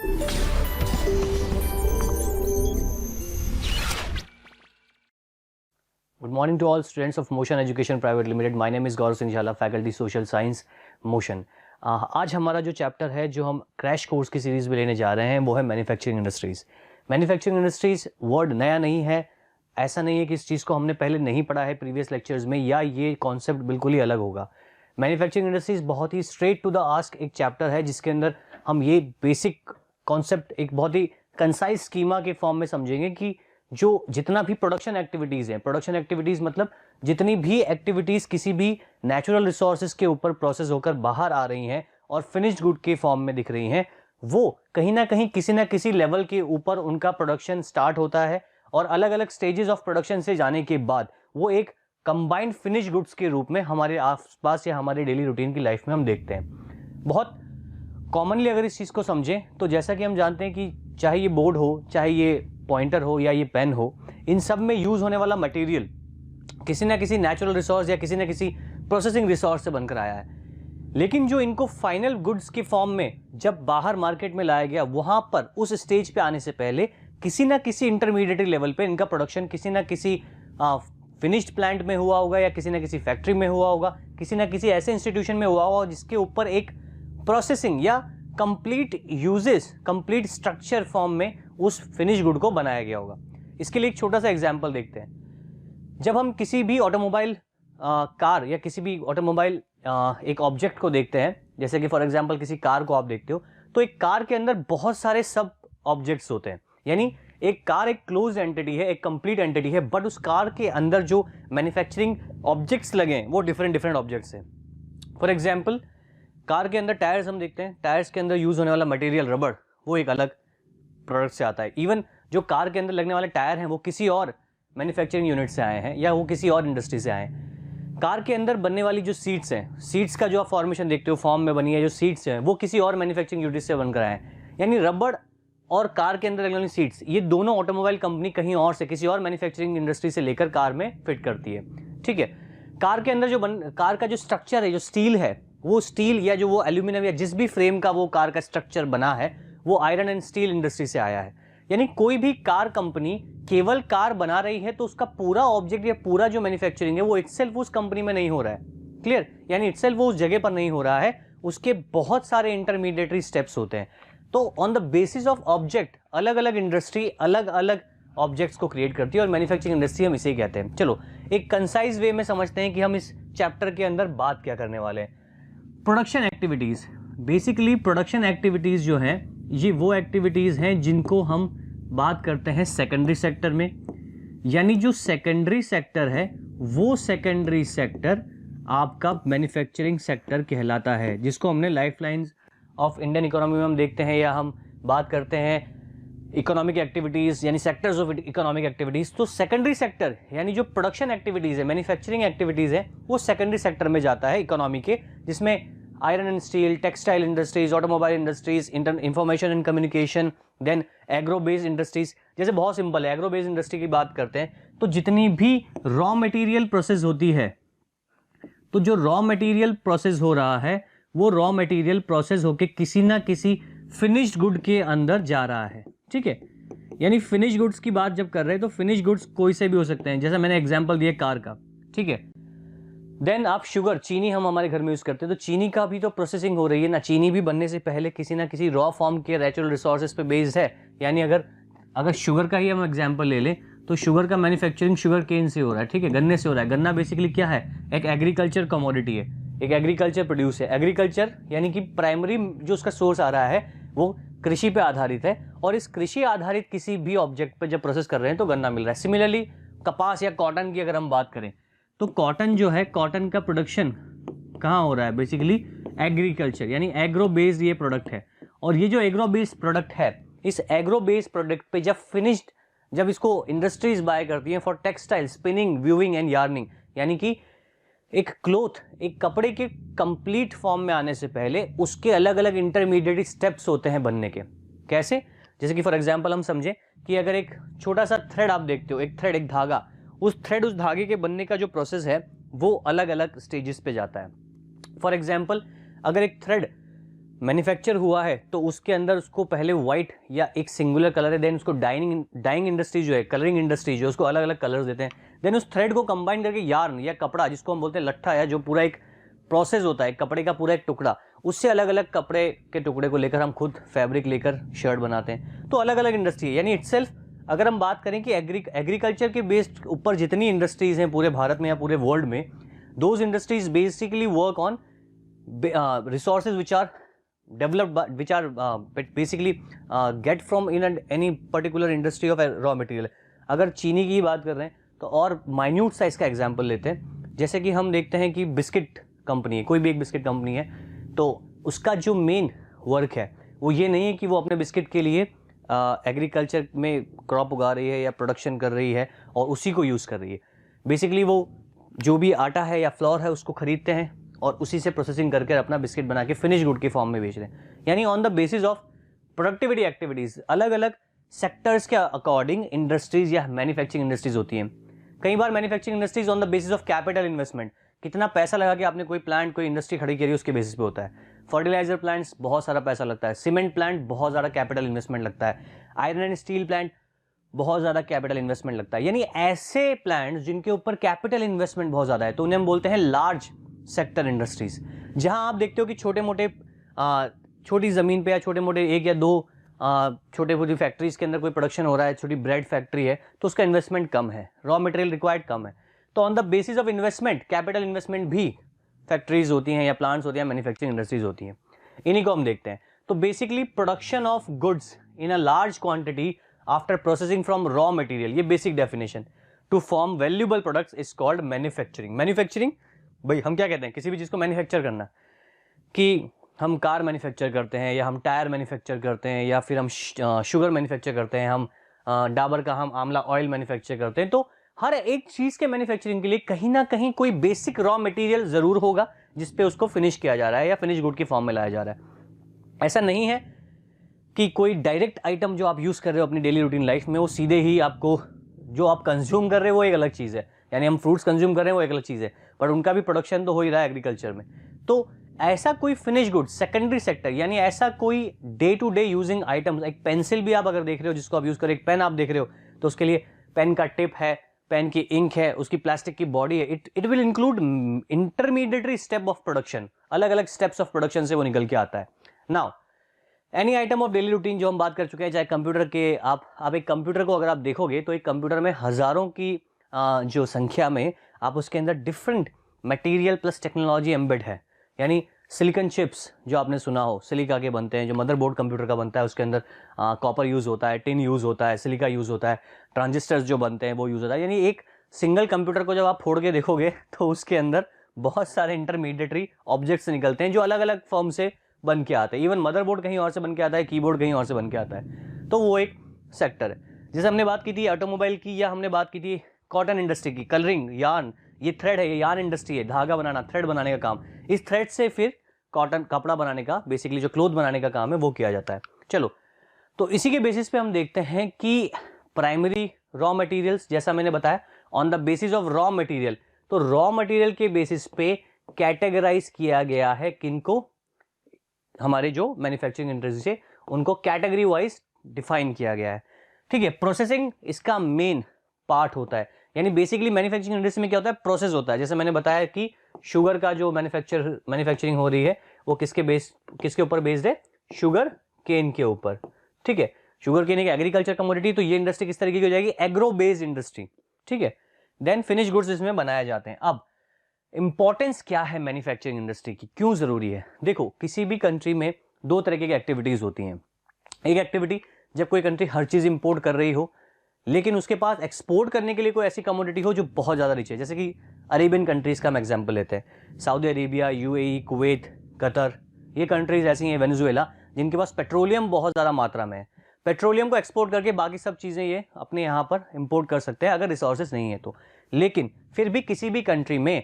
Good morning to all students of Motion Education Private Limited. My name is Gaurav Singh Jhala, Faculty Social Science, Motion. आज हमारा जो chapter है जो हम crash course की series में लेने जा रहे हैं वो है manufacturing industries. Manufacturing industries word नया नहीं है, ऐसा नहीं है कि इस चीज़ को हमने पहले नहीं पढ़ा है प्रीवियस लेक्चर्स में या ये कॉन्सेप्ट बिल्कुल ही अलग होगा। मैन्युफैक्चरिंग इंडस्ट्रीज़ बहुत ही स्ट्रेट टू द आस्क एक चैप्टर है जिसके अंदर हम ये बेसिक कॉन्सेप्ट एक बहुत ही कंसाइज स्कीमा के फॉर्म में समझेंगे कि जो जितना भी प्रोडक्शन एक्टिविटीज़ हैं, प्रोडक्शन एक्टिविटीज़ मतलब जितनी भी एक्टिविटीज़ किसी भी नेचुरल रिसोर्सेज के ऊपर प्रोसेस होकर बाहर आ रही हैं और फिनिश्ड गुड के फॉर्म में दिख रही हैं, वो कहीं ना कहीं किसी ना किसी लेवल के ऊपर उनका प्रोडक्शन स्टार्ट होता है और अलग अलग स्टेजेस ऑफ प्रोडक्शन से जाने के बाद वो एक कंबाइंड फिनिश गुड्स के रूप में हमारे आसपास या हमारे डेली रूटीन की लाइफ में हम देखते हैं। बहुत कॉमनली अगर इस चीज़ को समझें तो जैसा कि हम जानते हैं कि चाहे ये बोर्ड हो, चाहे ये पॉइंटर हो या ये पेन हो, इन सब में यूज़ होने वाला मटेरियल किसी ना किसी नेचुरल रिसोर्स या किसी ना किसी प्रोसेसिंग रिसोर्स से बनकर आया है। लेकिन जो इनको फाइनल गुड्स की फॉर्म में जब बाहर मार्केट में लाया गया, वहाँ पर उस स्टेज पे आने से पहले किसी ना किसी इंटरमीडिएट लेवल पे इनका प्रोडक्शन किसी ना किसी फिनिश्ड प्लांट में हुआ होगा या किसी ना किसी फैक्ट्री में हुआ होगा, किसी ना किसी ऐसे इंस्टीट्यूशन में हुआ होगा जिसके ऊपर एक प्रोसेसिंग या complete uses, complete structure form में उस फिनिश गुड को बनाया गया होगा। इसके लिए एक छोटा सा एग्जांपल देखते हैं। जब हम किसी भी ऑटोमोबाइल कार या किसी भी ऑटोमोबाइल एक ऑब्जेक्ट को देखते हैं, जैसे कि फॉर एग्जांपल किसी कार को आप देखते हो, तो एक कार के अंदर बहुत सारे सब ऑब्जेक्ट्स होते हैं। यानी एक कार एक क्लोज एंटिटी है, एक कंप्लीट एंटिटी है, बट उस कार के अंदर जो मैन्युफैक्चरिंग ऑब्जेक्ट्स लगे हैं वो डिफरेंट ऑब्जेक्ट्स हैं। फॉर एग्जाम्पल कार के अंदर टायर्स हम देखते हैं, टायर्स के अंदर यूज होने वाला मटेरियल रबड़ वो एक अलग प्रोडक्ट से आता है। इवन जो कार के अंदर लगने वाले टायर हैं वो किसी और मैन्युफैक्चरिंग यूनिट से आए हैं या वो किसी और इंडस्ट्री से आए हैं। कार के अंदर बनने वाली जो सीट्स हैं, सीट्स का जो आप फॉर्मेशन देखते हो फॉर्म में बनी है जो सीट्स हैं वो किसी और मैन्युफैक्चरिंग यूनिट से बनकर आए हैं। यानी रबड़ और कार के अंदर लगने वाली सीट्स, ये दोनों ऑटोमोबाइल कंपनी कहीं और से किसी और मैन्युफैक्चरिंग इंडस्ट्री से लेकर कार में फिट करती है। ठीक है, कार के अंदर जो कार का जो स्ट्रक्चर है, जो स्टील है, वो स्टील या जो वो एल्यूमिनियम या जिस भी फ्रेम का वो कार का स्ट्रक्चर बना है वो आयरन एंड स्टील इंडस्ट्री से आया है। यानी कोई भी कार कंपनी केवल कार बना रही है तो उसका पूरा ऑब्जेक्ट या पूरा जो मैन्युफैक्चरिंग है वो इटसेल्फ उस कंपनी में नहीं हो रहा है। क्लियर? यानी इटसेल्फ वो उस जगह पर नहीं हो रहा है, उसके बहुत सारे इंटरमीडिएटरी स्टेप्स होते हैं। तो on the basis of object अलग अलग इंडस्ट्री अलग अलग ऑब्जेक्ट्स को क्रिएट करती है और मैन्युफैक्चरिंग इंडस्ट्री हम इसे ही कहते हैं। चलो एक कंसाइज वे में समझते हैं कि हम इस चैप्टर के अंदर बात क्या करने वाले हैं। Production activities, basically production activities जो हैं ये वो एक्टिविटीज़ हैं जिनको हम बात करते हैं सेकेंडरी सेक्टर में। यानी जो सेकेंडरी सेक्टर है वो सेकेंडरी सेक्टर आपका मैन्युफैक्चरिंग सेक्टर कहलाता है, जिसको हमने लाइफलाइंस ऑफ इंडियन इकोनॉमी में हम देखते हैं या हम बात करते हैं इकोनॉमिक एक्टिविटीज़ यानी सेक्टर्स ऑफ इकोनॉमिक एक्टिविटीज़। तो सेकेंडरी सेक्टर यानी जो प्रोडक्शन एक्टिविटीज़ है, मैन्युफैक्चरिंग एक्टिविटीज़ है, वो सेकेंडरी सेक्टर में जाता है इकोनॉमी के, जिसमें iron and steel, textile industries, automobile industries, information and communication, then agro based industries. जैसे बहुत सिंपल है, एग्रो बेस्ड इंडस्ट्री की बात करते हैं तो जितनी भी रॉ मटेरियल प्रोसेस होती है, तो जो रॉ मटेरियल प्रोसेस हो रहा है वो रॉ मटेरियल प्रोसेस होके किसी ना किसी फिनिश्ड गुड के अंदर जा रहा है। ठीक है, यानी फिनिश गुड्स की बात जब कर रहे हैं तो फिनिश गुड्स कोई से भी हो सकते हैं, जैसा मैंने एग्जांपल दिया कार का। ठीक है, देन आप शुगर, चीनी हम हमारे घर में यूज़ करते हैं तो चीनी का भी तो प्रोसेसिंग हो रही है ना। चीनी भी बनने से पहले किसी ना किसी रॉ फॉर्म के नेचुरल रिसोर्सेज पे बेस्ड है। यानी अगर शुगर का ही हम एग्जांपल ले लें तो शुगर का मैन्युफैक्चरिंग शुगर केन से हो रहा है। ठीक है, गन्ने से हो रहा है। गन्ना बेसिकली क्या है? एक एग्रीकल्चर कमोडिटी है, एक एग्रीकल्चर प्रोड्यूस है। एग्रीकल्चर यानी कि प्राइमरी जो उसका सोर्स आ रहा है वो कृषि पे आधारित है और इस कृषि आधारित किसी भी ऑब्जेक्ट पे जब प्रोसेस कर रहे हैं तो गन्ना मिल रहा है। सिमिलरली कपास या कॉटन की अगर हम बात करें तो कॉटन जो है, कॉटन का प्रोडक्शन कहाँ हो रहा है? बेसिकली एग्रीकल्चर यानी एग्रो बेस्ड ये प्रोडक्ट है। और ये जो एग्रो बेस्ड प्रोडक्ट है, इस एग्रो बेस्ड प्रोडक्ट पे जब इसको इंडस्ट्रीज बाय करती हैं for textile, spinning, weaving and yarning, यानी कि एक क्लोथ, एक कपड़े के कंप्लीट फॉर्म में आने से पहले उसके अलग अलग इंटरमीडिएट स्टेप्स होते हैं बनने के। कैसे? जैसे कि फॉर एग्जांपल हम समझें कि अगर एक छोटा सा थ्रेड आप देखते हो, एक थ्रेड, एक धागा, उस धागे के बनने का जो प्रोसेस है वो अलग अलग स्टेजेस पे जाता है। फॉर एग्जांपल अगर एक थ्रेड मैन्युफैक्चर हुआ है तो उसके अंदर उसको पहले वाइट या एक सिंगुलर कलर है, देन उसको डाइंग इंडस्ट्री जो है, कलरिंग इंडस्ट्री जो है, उसको अलग अलग कलर्स देते हैं, देन उस थ्रेड को कंबाइन करके यार्न या कपड़ा जिसको हम बोलते हैं लट्ठा, या जो पूरा एक प्रोसेस होता है कपड़े का पूरा एक टुकड़ा, उससे अलग अलग कपड़े के टुकड़े को लेकर हम खुद फैब्रिक लेकर शर्ट बनाते हैं। तो अलग अलग इंडस्ट्री है, यानी इटसेल्फ अगर हम बात करें कि एग्रीकल्चर के बेस्ड ऊपर जितनी इंडस्ट्रीज हैं पूरे भारत में या पूरे वर्ल्ड में, those industries basically work on resources which are developed which are basically get from in any particular industry of raw material। अगर चीनी की बात कर रहे हैं तो और माइन्यूट साइज का एग्जांपल लेते हैं, जैसे कि हम देखते हैं कि बिस्किट कंपनी है, कोई भी एक बिस्किट कंपनी है, तो उसका जो मेन वर्क है वो ये नहीं है कि वो अपने बिस्किट के लिए एग्रीकल्चर में क्रॉप उगा रही है या प्रोडक्शन कर रही है और उसी को यूज़ कर रही है। बेसिकली वो जो भी आटा है या फ्लोर है उसको खरीदते हैं और उसी से प्रोसेसिंग करके अपना बिस्किट बना के फिनिश गुड के फॉर्म में बेच रहे हैं। यानी on the basis of productivity activities, अलग अलग सेक्टर्स के अकॉर्डिंग इंडस्ट्रीज या मैन्युफैक्चरिंग इंडस्ट्रीज होती हैं। कई बार manufacturing industries on the basis of capital investment, कितना पैसा लगा के आपने कोई प्लांट कोई इंडस्ट्री खड़ी करी उसके बेसिस पे होता है। फर्टिलाइजर प्लांट्स बहुत सारा पैसा लगता है, सीमेंट प्लांट बहुत ज़्यादा कैपिटल इन्वेस्टमेंट लगता है, आयरन एंड स्टील प्लांट बहुत ज़्यादा कैपिटल इन्वेस्टमेंट लगता है। यानी ऐसे प्लांट्स जिनके ऊपर कैपिटल इन्वेस्टमेंट बहुत ज़्यादा है तो उन्हें हम बोलते हैं लार्ज सेक्टर इंडस्ट्रीज। जहां आप देखते हो कि छोटे मोटे छोटी ज़मीन पे या छोटे मोटे एक या दो छोटे मोटी फैक्ट्रीज के अंदर कोई प्रोडक्शन हो रहा है, छोटी ब्रेड फैक्ट्री है, तो उसका इन्वेस्टमेंट कम है, रॉ मटेरियल रिक्वायर्ड कम है। तो on the basis of investment capital investment भी फैक्ट्रीज होती हैं या प्लांट्स होती हैं, मैन्युफैक्चरिंग इंडस्ट्रीज होती हैं। इन्हीं को हम देखते हैं। तो basically production of goods in a large quantity after processing from raw material, ये basic definition, to form valuable products is called manufacturing. Manufacturing भाई हम क्या कहते हैं, किसी भी चीज़ को मैन्युफैक्चर करना, कि हम कार मैन्युफैक्चर करते हैं या हम टायर मैन्युफैक्चर करते हैं या फिर हम शुगर मैन्युफैक्चर करते हैं, हम डाबर का हम आंवला ऑयल मैन्युफैक्चर करते हैं। तो हर एक चीज़ के मैन्युफैक्चरिंग के लिए कहीं ना कहीं कोई बेसिक रॉ मटेरियल ज़रूर होगा जिसपे उसको फिनिश किया जा रहा है या फिनिश गुड की फॉर्म में लाया जा रहा है। ऐसा नहीं है कि कोई डायरेक्ट आइटम जो आप यूज़ कर रहे हो अपनी डेली रूटीन लाइफ में वो सीधे ही आपको, जो आप कंज्यूम कर रहे हो वो एक अलग चीज़ है, यानी हम फ्रूट्स कंज्यूम कर रहे हैं वो एक अलग चीज़ है, पर उनका भी प्रोडक्शन तो हो ही रहा है एग्रीकल्चर में। तो ऐसा कोई फिनिश गुड सेकेंडरी सेक्टर, यानी ऐसा कोई day to day using items, एक पेंसिल भी आप अगर देख रहे हो जिसको आप यूज़ करें, एक पेन आप देख रहे हो तो उसके लिए पेन का टिप है, पेन की इंक है, उसकी प्लास्टिक की बॉडी है, it will include intermediary step of production, अलग अलग स्टेप्स ऑफ प्रोडक्शन से वो निकल के आता है। Now any item of daily routine जो हम बात कर चुके हैं, चाहे कंप्यूटर के, आप एक कंप्यूटर को अगर आप देखोगे तो एक कंप्यूटर में हज़ारों की जो संख्या में आप उसके अंदर different material plus technology embed है। यानी सिलिकॉन चिप्स जो आपने सुना हो, सिलिका के बनते हैं, जो मदरबोर्ड कंप्यूटर का बनता है उसके अंदर कॉपर यूज़ होता है, टिन यूज़ होता है, सिलिका यूज़ होता है, ट्रांजिस्टर्स जो बनते हैं वो यूज़ होता है। यानी एक सिंगल कंप्यूटर को जब आप फोड़ के देखोगे तो उसके अंदर बहुत सारे इंटरमीडिएटरी ऑब्जेक्ट्स निकलते हैं जो अलग अलग फॉर्म से बन के आते हैं। इवन मदरबोर्ड कहीं और से बन के आता है, कीबोर्ड कहीं और से बन के आता है। तो वो एक सेक्टर है। जैसे हमने बात की थी ऑटोमोबाइल की, या हमने बात की थी कॉटन इंडस्ट्री की, कलरिंग, यार्न, ये थ्रेड है, ये यार्न इंडस्ट्री है, धागा बनाना, थ्रेड बनाने का काम। इस थ्रेड से फिर कॉटन कपड़ा बनाने का, बेसिकली जो क्लोथ बनाने का काम है वो किया जाता है। चलो, तो इसी के बेसिस पे हम देखते हैं कि प्राइमरी रॉ मटेरियल्स, जैसा मैंने बताया, on the basis of raw material, तो रॉ मटेरियल के बेसिस पे कैटेगराइज किया गया है किनको, हमारे जो मैन्युफैक्चरिंग इंडस्ट्री से उनको कैटेगरी वाइज डिफाइन किया गया है। ठीक है, प्रोसेसिंग इसका मेन पार्ट होता है। यानी बेसिकली मैन्युफैक्चरिंग इंडस्ट्री में क्या होता है, प्रोसेस होता है। जैसे मैंने बताया कि शुगर का जो मैन्युफैक्चरिंग हो रही है वो किसके ऊपर बेस्ड है, शुगर केन के ऊपर। ठीक है, शुगर केन एक एग्रीकल्चर कमोडिटी, तो ये इंडस्ट्री किस तरीके की हो जाएगी, एग्रो बेस्ड इंडस्ट्री। ठीक है, देन फिनिश गुड्स इसमें बनाए जाते हैं। अब इंपॉर्टेंस क्या है मैन्युफैक्चरिंग इंडस्ट्री की, क्यों जरूरी है? देखो, किसी भी कंट्री में दो तरीके की एक्टिविटीज होती हैं। एक एक्टिविटी जब कोई कंट्री हर चीज इंपोर्ट कर रही हो लेकिन उसके पास एक्सपोर्ट करने के लिए कोई ऐसी कमोडिटी हो जो बहुत ज़्यादा रिच है। जैसे कि अरेबियन कंट्रीज़ का हम एग्जांपल लेते हैं, Saudi Arabia, UAE, Kuwait, Qatar, ये कंट्रीज़ ऐसी हैं, वेनेजुएला, जिनके पास पेट्रोलियम बहुत ज़्यादा मात्रा में है। पेट्रोलियम को एक्सपोर्ट करके बाकी सब चीज़ें ये अपने यहाँ पर इंपोर्ट कर सकते हैं अगर रिसोर्सेज नहीं है तो। लेकिन फिर भी किसी भी कंट्री में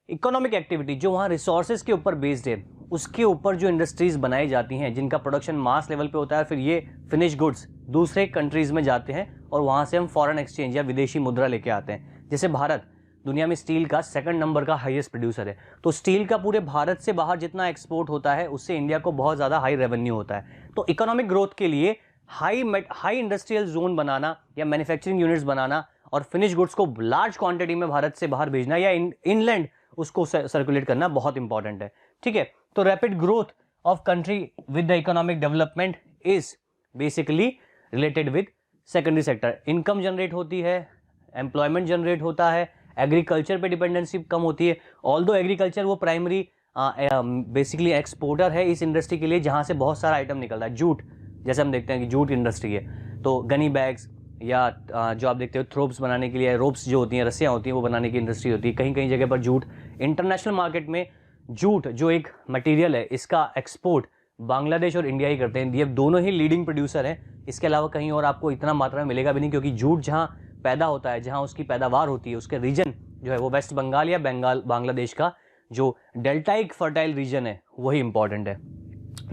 इकोनॉमिक एक्टिविटी जो वहाँ रिसोर्सेज के ऊपर बेस्ड है, उसके ऊपर जो इंडस्ट्रीज बनाई जाती हैं जिनका प्रोडक्शन मास लेवल पे होता है, फिर ये फिनिश गुड्स दूसरे कंट्रीज में जाते हैं और वहाँ से हम फॉरेन एक्सचेंज या विदेशी मुद्रा लेके आते हैं। जैसे भारत, दुनिया में स्टील का 2nd नंबर का हाईएस्ट प्रोड्यूसर है। तो स्टील का पूरे भारत से बाहर जितना एक्सपोर्ट होता है उससे इंडिया को बहुत ज़्यादा हाई रेवेन्यू होता है। तो इकोनॉमिक ग्रोथ के लिए हाई इंडस्ट्रियल जोन बनाना या मैन्युफैक्चरिंग यूनिट्स बनाना और फिनिश गुड्स को लार्ज क्वांटिटी में भारत से बाहर भेजना या इनलैंड उसको सर्कुलेट करना बहुत इंपॉर्टेंट है। ठीक है, तो rapid growth of country with the economic development is basically related with secondary sector. Income generate होती है, एम्प्लॉयमेंट जनरेट होता है, एग्रीकल्चर पे डिपेंडेंसी कम होती है। ऑल्दो एग्रीकल्चर वो प्राइमरी बेसिकली एक्सपोर्टर है इस इंडस्ट्री के लिए जहाँ से बहुत सारा आइटम निकलता है। जूट, जैसे हम देखते हैं कि जूट इंडस्ट्री है, तो गनी बैग्स या जो आप देखते हो थ्रोप्स बनाने के लिए रोप्स जो होती हैं, रस्सियाँ होती हैं, वो बनाने की इंडस्ट्री होती है। कहीं कहीं जगह पर जूट, इंटरनेशनल मार्केट में जूट जो एक मटेरियल है इसका एक्सपोर्ट बांग्लादेश और इंडिया ही करते हैं। ये दोनों ही लीडिंग प्रोड्यूसर हैं। इसके अलावा कहीं और आपको इतना मात्रा में मिलेगा भी नहीं, क्योंकि जूट जहाँ पैदा होता है, जहाँ उसकी पैदावार होती है, उसके रीजन जो है वो वेस्ट बंगाल या बांग्लादेश का जो डेल्टाइक फर्टाइल रीजन है वही इंपॉर्टेंट है।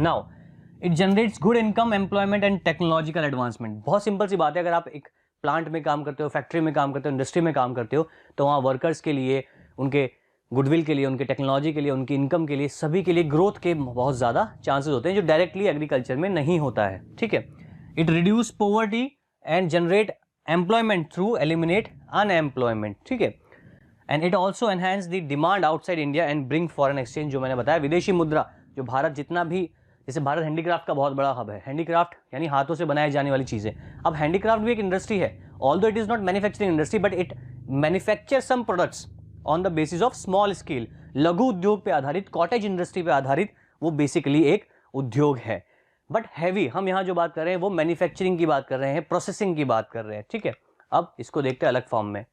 Now it generates good income, employment and technological advancement. बहुत सिंपल सी बात है, अगर आप एक प्लांट में काम करते हो, फैक्ट्री में काम करते हो, इंडस्ट्री में काम करते हो, तो वहाँ वर्कर्स के लिए, उनके गुडविल के लिए, उनके टेक्नोलॉजी के लिए, उनकी इनकम के लिए, सभी के लिए ग्रोथ के बहुत ज़्यादा चांसेस होते हैं जो डायरेक्टली एग्रीकल्चर में नहीं होता है। ठीक है, it reduce poverty and generate employment through eliminate unemployment. ठीक है, and it also enhance the demand outside India and bring foreign exchange. जो मैंने बताया, विदेशी मुद्रा जो भारत जितना भी, जैसे भारत हैंडीक्राफ्ट का बहुत बड़ा हब है। हैंडीक्राफ्ट यानी हाथों से बनाई जाने वाली चीज़ें। अब हैंडीक्राफ्ट भी एक इंडस्ट्री है, although it is not manufacturing industry, but it manufacture some products on the basis of small scale. लघु उद्योग पे आधारित, कॉटेज इंडस्ट्री पे आधारित वो बेसिकली एक उद्योग है। बट हैवी, हम यहाँ जो बात कर रहे हैं वो मैन्युफैक्चरिंग की बात कर रहे हैं, प्रोसेसिंग की बात कर रहे हैं। ठीक है, अब इसको देखते हैं अलग फॉर्म में।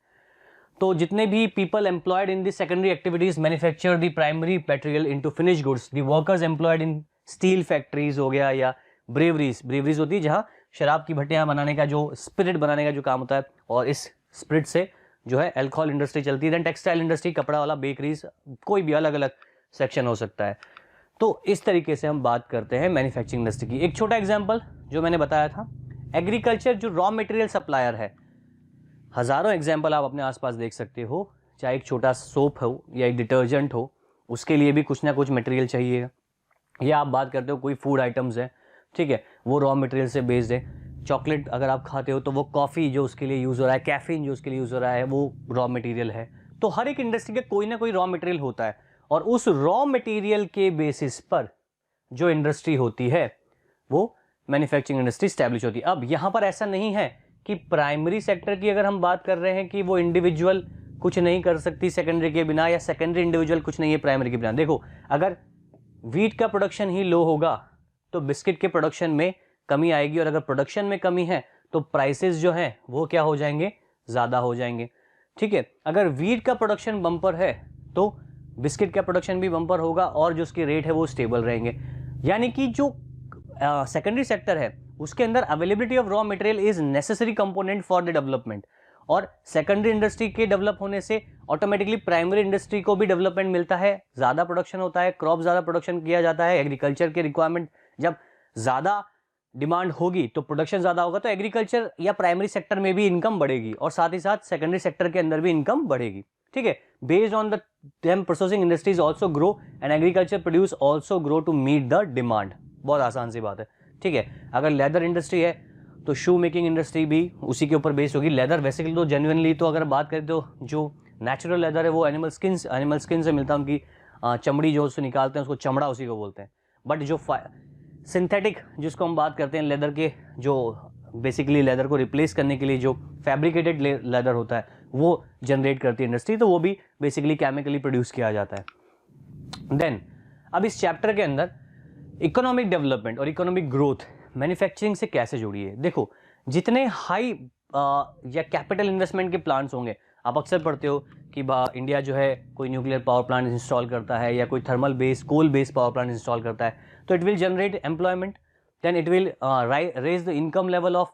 तो जितने भी people employed in the secondary activities manufacture the primary material into finish goods, the workers employed in steel factories हो गया, या ब्रेवरीज होती है जहाँ शराब की भट्टियाँ बनाने का, जो स्पिरिट बनाने का जो काम होता है, और इस स्पिरिट से जो है अल्कोहल इंडस्ट्री चलती है। देन टेक्सटाइल इंडस्ट्री, कपड़ा वाला, बेकरीज, कोई भी अलग अलग सेक्शन हो सकता है। तो इस तरीके से हम बात करते हैं मैन्युफैक्चरिंग इंडस्ट्री की। एक छोटा एग्जांपल जो मैंने बताया था, एग्रीकल्चर जो रॉ मटेरियल सप्लायर है, हज़ारों एग्जांपल आप अपने आसपास देख सकते हो। चाहे एक छोटा सोप हो या एक डिटर्जेंट हो, उसके लिए भी कुछ ना कुछ मटेरियल चाहिए। या आप बात करते हो कोई फूड आइटम्स है, ठीक है, वो रॉ मटेरियल से बेस्ड है। चॉकलेट अगर आप खाते हो तो वो कॉफ़ी जो उसके लिए यूज़ हो रहा है, कैफीन जो उसके लिए यूज़ हो रहा है, वो रॉ मटेरियल है। तो हर एक इंडस्ट्री का कोई ना कोई रॉ मटेरियल होता है, और उस रॉ मटेरियल के बेसिस पर जो इंडस्ट्री होती है वो मैन्युफैक्चरिंग इंडस्ट्री स्टैब्लिश होती है। अब यहाँ पर ऐसा नहीं है कि प्राइमरी सेक्टर की अगर हम बात कर रहे हैं कि वो इंडिविजुअल कुछ नहीं कर सकती सेकेंडरी के बिना, या सेकेंडरी इंडिविजुअल कुछ नहीं है प्राइमरी के बिना। देखो, अगर वीट का प्रोडक्शन ही लो होगा तो बिस्किट के प्रोडक्शन में कमी आएगी, और अगर प्रोडक्शन में कमी है तो प्राइसेस जो हैं वो क्या हो जाएंगे, ज़्यादा हो जाएंगे। ठीक है, अगर वीट का प्रोडक्शन बम्पर है तो बिस्किट का प्रोडक्शन भी बम्पर होगा, और जो उसके रेट है वो स्टेबल रहेंगे। यानी कि जो सेकेंडरी सेक्टर है उसके अंदर availability of raw material is necessary component for the development, और सेकेंडरी इंडस्ट्री के डेवलप होने से ऑटोमेटिकली प्राइमरी इंडस्ट्री को भी डेवलपमेंट मिलता है। ज़्यादा प्रोडक्शन होता है, क्रॉप ज़्यादा प्रोडक्शन किया जाता है। एग्रीकल्चर के रिक्वायरमेंट जब ज़्यादा डिमांड होगी तो प्रोडक्शन ज़्यादा होगा, तो एग्रीकल्चर या प्राइमरी सेक्टर में भी इनकम बढ़ेगी, और साथ ही साथ सेकेंडरी सेक्टर के अंदर भी इनकम बढ़ेगी। ठीक है, based on the them processing industries also grow and agriculture produce also grow to meet the demand. बहुत आसान सी बात है। ठीक है, अगर लेदर इंडस्ट्री है तो शू मेकिंग इंडस्ट्री भी उसी के ऊपर बेस्ड होगी। लेदर वैसे तो जेन्युइनली तो अगर बात करें तो जो नेचुरल लेदर है वो एनिमल स्किन से मिलता है। उनकी चमड़ी जो उससे निकालते हैं उसको चमड़ा उसी को बोलते हैं। बट जो सिंथेटिक जिसको हम बात करते हैं लेदर के, जो बेसिकली लेदर को रिप्लेस करने के लिए जो फैब्रिकेटेड लेदर होता है वो जनरेट करती है इंडस्ट्री, तो वो भी बेसिकली केमिकली प्रोड्यूस किया जाता है। देन अब इस चैप्टर के अंदर इकोनॉमिक डेवलपमेंट और इकोनॉमिक ग्रोथ मैन्युफैक्चरिंग से कैसे जुड़ी है। देखो, जितने हाई या कैपिटल इन्वेस्टमेंट के प्लांट्स होंगे, आप अक्सर पढ़ते हो कि इंडिया जो है कोई न्यूक्लियर पावर प्लांट इंस्टॉल करता है या कोई thermal base coal based power plant install करता है, तो it will generate employment, then it will raise the income level of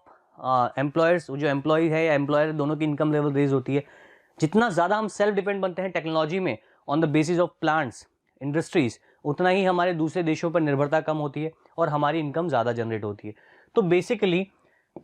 employers. जो एम्प्लॉय है या एम्प्लॉयर, दोनों की इनकम लेवल रेज होती है। जितना ज़्यादा हम सेल्फ डिपेंड बनते हैं टेक्नोलॉजी में on the basis of plants industries, उतना ही हमारे दूसरे देशों पर निर्भरता कम होती है और हमारी इनकम ज़्यादा जनरेट होती है। तो basically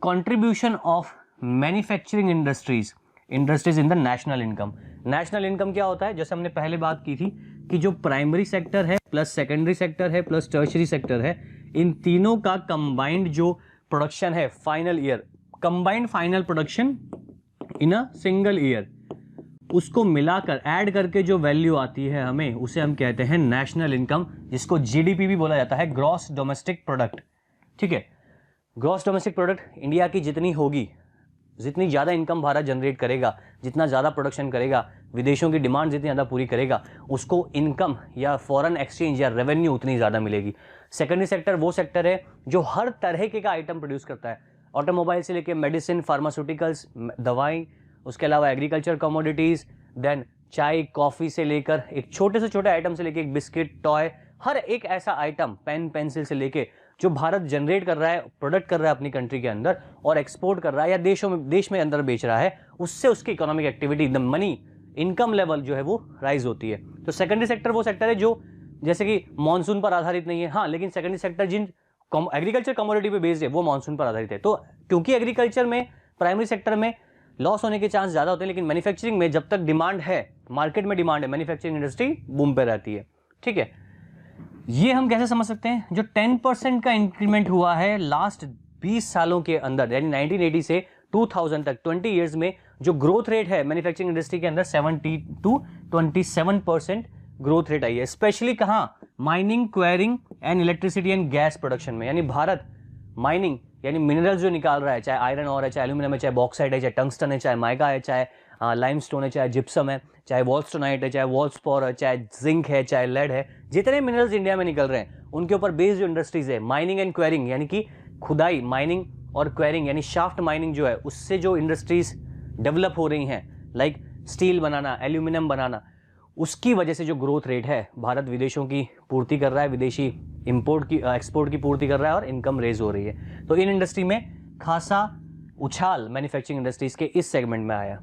contribution of manufacturing industries industries in the national income. National income क्या होता है, जैसे हमने पहले बात की थी कि जो प्राइमरी सेक्टर है प्लस सेकेंडरी सेक्टर है प्लस टर्शरी सेक्टर है, इन तीनों का कंबाइंड जो प्रोडक्शन है final year, combined final production in a single year, उसको मिलाकर ऐड करके जो वैल्यू आती है हमें, उसे हम कहते हैं नेशनल इनकम, जिसको जीडीपी भी बोला जाता है, ग्रॉस डोमेस्टिक प्रोडक्ट। ठीक है, ग्रॉस डोमेस्टिक प्रोडक्ट इंडिया की जितनी होगी, जितनी ज़्यादा इनकम भारत जनरेट करेगा, जितना ज़्यादा प्रोडक्शन करेगा, विदेशों की डिमांड जितनी ज़्यादा पूरी करेगा, उसको इनकम या फॉरेन एक्सचेंज या रेवेन्यू उतनी ज़्यादा मिलेगी। सेकेंडरी सेक्टर वो सेक्टर है जो हर तरह के का आइटम प्रोड्यूस करता है, ऑटोमोबाइल से लेके मेडिसिन, फार्मास्यूटिकल्स, दवाई, उसके अलावा एग्रीकल्चर कमोडिटीज़, देन चाय कॉफ़ी से लेकर एक छोटे से छोटे आइटम से लेके एक बिस्किट, टॉय, हर एक ऐसा आइटम, पेन पेंसिल से लेके जो भारत जनरेट कर रहा है, प्रोडक्ट कर रहा है अपनी कंट्री के अंदर और एक्सपोर्ट कर रहा है या देश में अंदर बेच रहा है, उससे उसकी economic activity, the money, income level जो है वो राइज होती है। तो सेकेंडरी सेक्टर वो सेक्टर है जो जैसे कि मानसून पर आधारित नहीं है, हाँ, लेकिन सेकेंडरी सेक्टर जिन एग्रीकल्चर कमोडिटी पे बेस्ड है वो मानसून पर आधारित है। तो क्योंकि एग्रीकल्चर में, प्राइमरी सेक्टर में लॉस होने के चांस ज़्यादा होते हैं, लेकिन मैन्युफैक्चरिंग में जब तक डिमांड है, मार्केट में डिमांड है, मैन्युफैक्चरिंग इंडस्ट्री बूम पे रहती है। ठीक है, ये हम कैसे समझ सकते हैं, जो 10% का इंक्रीमेंट हुआ है लास्ट 20 सालों के अंदर, यानी 1980 से 2000 तक 20 ईयर्स में जो ग्रोथ रेट है मैन्युफैक्चरिंग इंडस्ट्री के अंदर 70 to 27% ग्रोथ रेट आई है। स्पेशली कहाँ, mining, quarrying and electricity and gas production में, यानी भारत माइनिंग यानी मिनरल्स जो निकाल रहा है, चाहे आयरन और है, चाहे एल्यूमिनियम है, चाहे बॉक्साइट है, चाहे टंगस्टन है, चाहे माइका है, चाहे लाइमस्टोन है, चाहे जिप्सम है, चाहे वॉल्स्टोनाइट है, चाहे वॉल्सपोर है, चाहे जिंक है, चाहे लेड है, जितने मिनरल्स इंडिया में निकल रहे हैं उनके ऊपर बेस्ड जो इंडस्ट्रीज है, माइनिंग एंड क्वेरिंग, यानी कि खुदाई, माइनिंग और क्वेरिंग यानी शाफ्ट माइनिंग जो है, उससे जो इंडस्ट्रीज डेवलप हो रही हैं, लाइक स्टील बनाना, एल्यूमिनियम बनाना, उसकी वजह से जो ग्रोथ रेट है, भारत विदेशों की पूर्ति कर रहा है, विदेशी इंपोर्ट की, एक्सपोर्ट की पूर्ति कर रहा है और इनकम रेज हो रही है। तो इन इंडस्ट्री में खासा उछाल मैन्युफैक्चरिंग इंडस्ट्रीज के इस सेगमेंट में आया।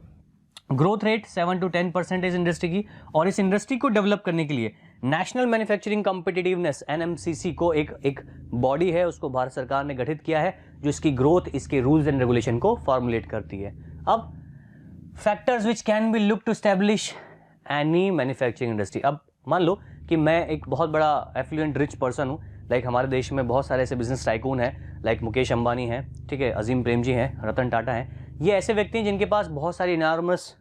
ग्रोथ रेट 7 to 10% इस इंडस्ट्री की, और इस इंडस्ट्री को डेवलप करने के लिए नेशनल मैन्युफैक्चरिंग कॉम्पिटिटिवनेस NMCC को एक बॉडी है, उसको भारत सरकार ने गठित किया है, जो इसकी ग्रोथ, इसके रूल्स एंड रेगुलेशन को फॉर्मुलेट करती है। अब factors which can be look to establish any manufacturing industry. अब मान लो कि मैं एक बहुत बड़ा एफ्लुएंट रिच पर्सन हूँ, लाइक हमारे देश में बहुत सारे ऐसे बिजनेस टाइकून हैं, लाइक मुकेश अंबानी हैं, ठीक है, अजीम प्रेमजी हैं, रतन टाटा हैं। ये ऐसे व्यक्ति हैं जिनके पास बहुत सारी इनॉर्मस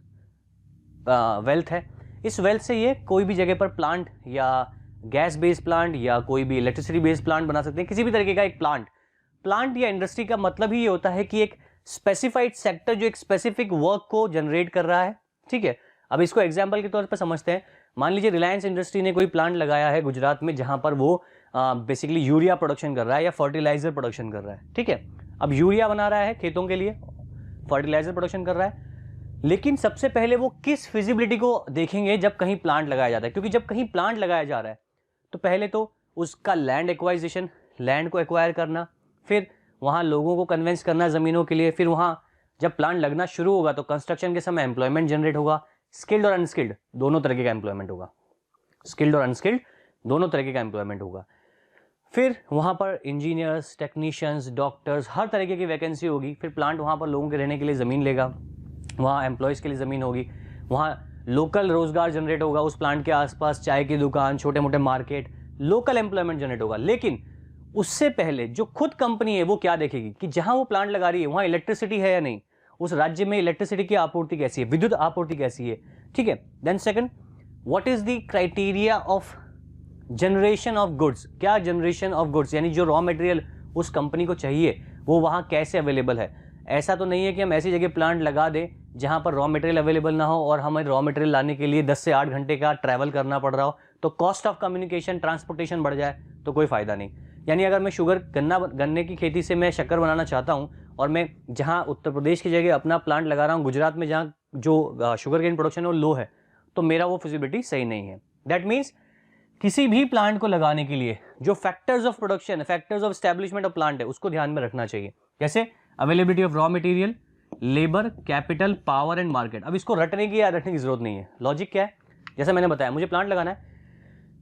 वेल्थ है। इस वेल्थ से ये कोई भी जगह पर प्लांट या गैस बेस्ड प्लांट या कोई भी इलेक्ट्रिसिटी बेस्ड प्लांट बना सकते हैं, किसी भी तरीके का एक प्लांट या इंडस्ट्री का मतलब ही ये होता है कि एक स्पेसिफाइड सेक्टर जो एक स्पेसिफिक वर्क को जनरेट कर रहा है। ठीक है, अब इसको एग्जाम्पल के तौर पर समझते हैं। मान लीजिए रिलायंस इंडस्ट्री ने कोई प्लांट लगाया है गुजरात में, जहां पर वो बेसिकली यूरिया प्रोडक्शन कर रहा है या फर्टिलाइजर प्रोडक्शन कर रहा है। ठीक है, अब यूरिया बना रहा है खेतों के लिए, फर्टिलाइजर प्रोडक्शन कर रहा है, लेकिन सबसे पहले वो किस फिजिबिलिटी को देखेंगे जब कहीं प्लांट लगाया जाता है, क्योंकि जब कहीं प्लांट लगाया जा रहा है तो पहले तो उसका लैंड एक्वाइजिशन, लैंड को एक्वायर करना, फिर वहाँ लोगों को कन्वेंस करना ज़मीनों के लिए, फिर वहाँ जब प्लांट लगना शुरू होगा तो कंस्ट्रक्शन के समय एम्प्लॉयमेंट जनरेट होगा, स्किल्ड और अनस्किल्ड दोनों तरीके का एम्प्लॉयमेंट होगा, स्किल्ड और अनस्किल्ड दोनों तरीके का एम्प्लॉयमेंट होगा। फिर वहाँ पर इंजीनियर्स, टेक्नीशियंस, डॉक्टर्स, हर तरीके की वैकेंसी होगी। फिर प्लांट वहाँ पर लोगों के रहने के लिए ज़मीन लेगा, वहाँ एम्प्लॉयज़ के लिए ज़मीन होगी, वहाँ लोकल रोज़गार जनरेट होगा, उस प्लांट के आसपास चाय की दुकान, छोटे मोटे मार्केट, लोकल एम्प्लॉयमेंट जनरेट होगा। लेकिन उससे पहले जो खुद कंपनी है वो क्या देखेगी कि जहाँ वो प्लांट लगा रही है वहाँ इलेक्ट्रिसिटी है या नहीं, उस राज्य में इलेक्ट्रिसिटी की आपूर्ति कैसी है, विद्युत आपूर्ति कैसी है। ठीक है, then second, what is the criteria of generation of goods, क्या जनरेशन ऑफ गुड्स यानी जो रॉ मटेरियल उस कंपनी को चाहिए वो वहाँ कैसे अवेलेबल है। ऐसा तो नहीं है कि हम ऐसी जगह प्लांट लगा दें जहाँ पर रॉ मटेरियल अवेलेबल ना हो और हमें रॉ मटेरियल लाने के लिए 10 से 8 घंटे का ट्रैवल करना पड़ रहा हो, तो कॉस्ट ऑफ कम्युनिकेशन, ट्रांसपोर्टेशन बढ़ जाए तो कोई फ़ायदा नहीं। यानी अगर मैं गन्ने की खेती से मैं शक्कर बनाना चाहता हूँ और मैं जहाँ उत्तर प्रदेश की जगह अपना प्लांट लगा रहा हूँ गुजरात में, जहाँ जो शुगर केन प्रोडक्शन है वो लो है, तो मेरा वो फिजिबिलिटी सही नहीं है। दैट मीन्स किसी भी प्लांट को लगाने के लिए जो factors of production, factors of establishment of plant है उसको ध्यान में रखना चाहिए। जैसे availability of raw material, labour, capital, power and market. अब इसको रटने की या रटने की जरूरत नहीं है। लॉजिक क्या है, जैसे मैंने बताया, मुझे प्लांट लगाना है,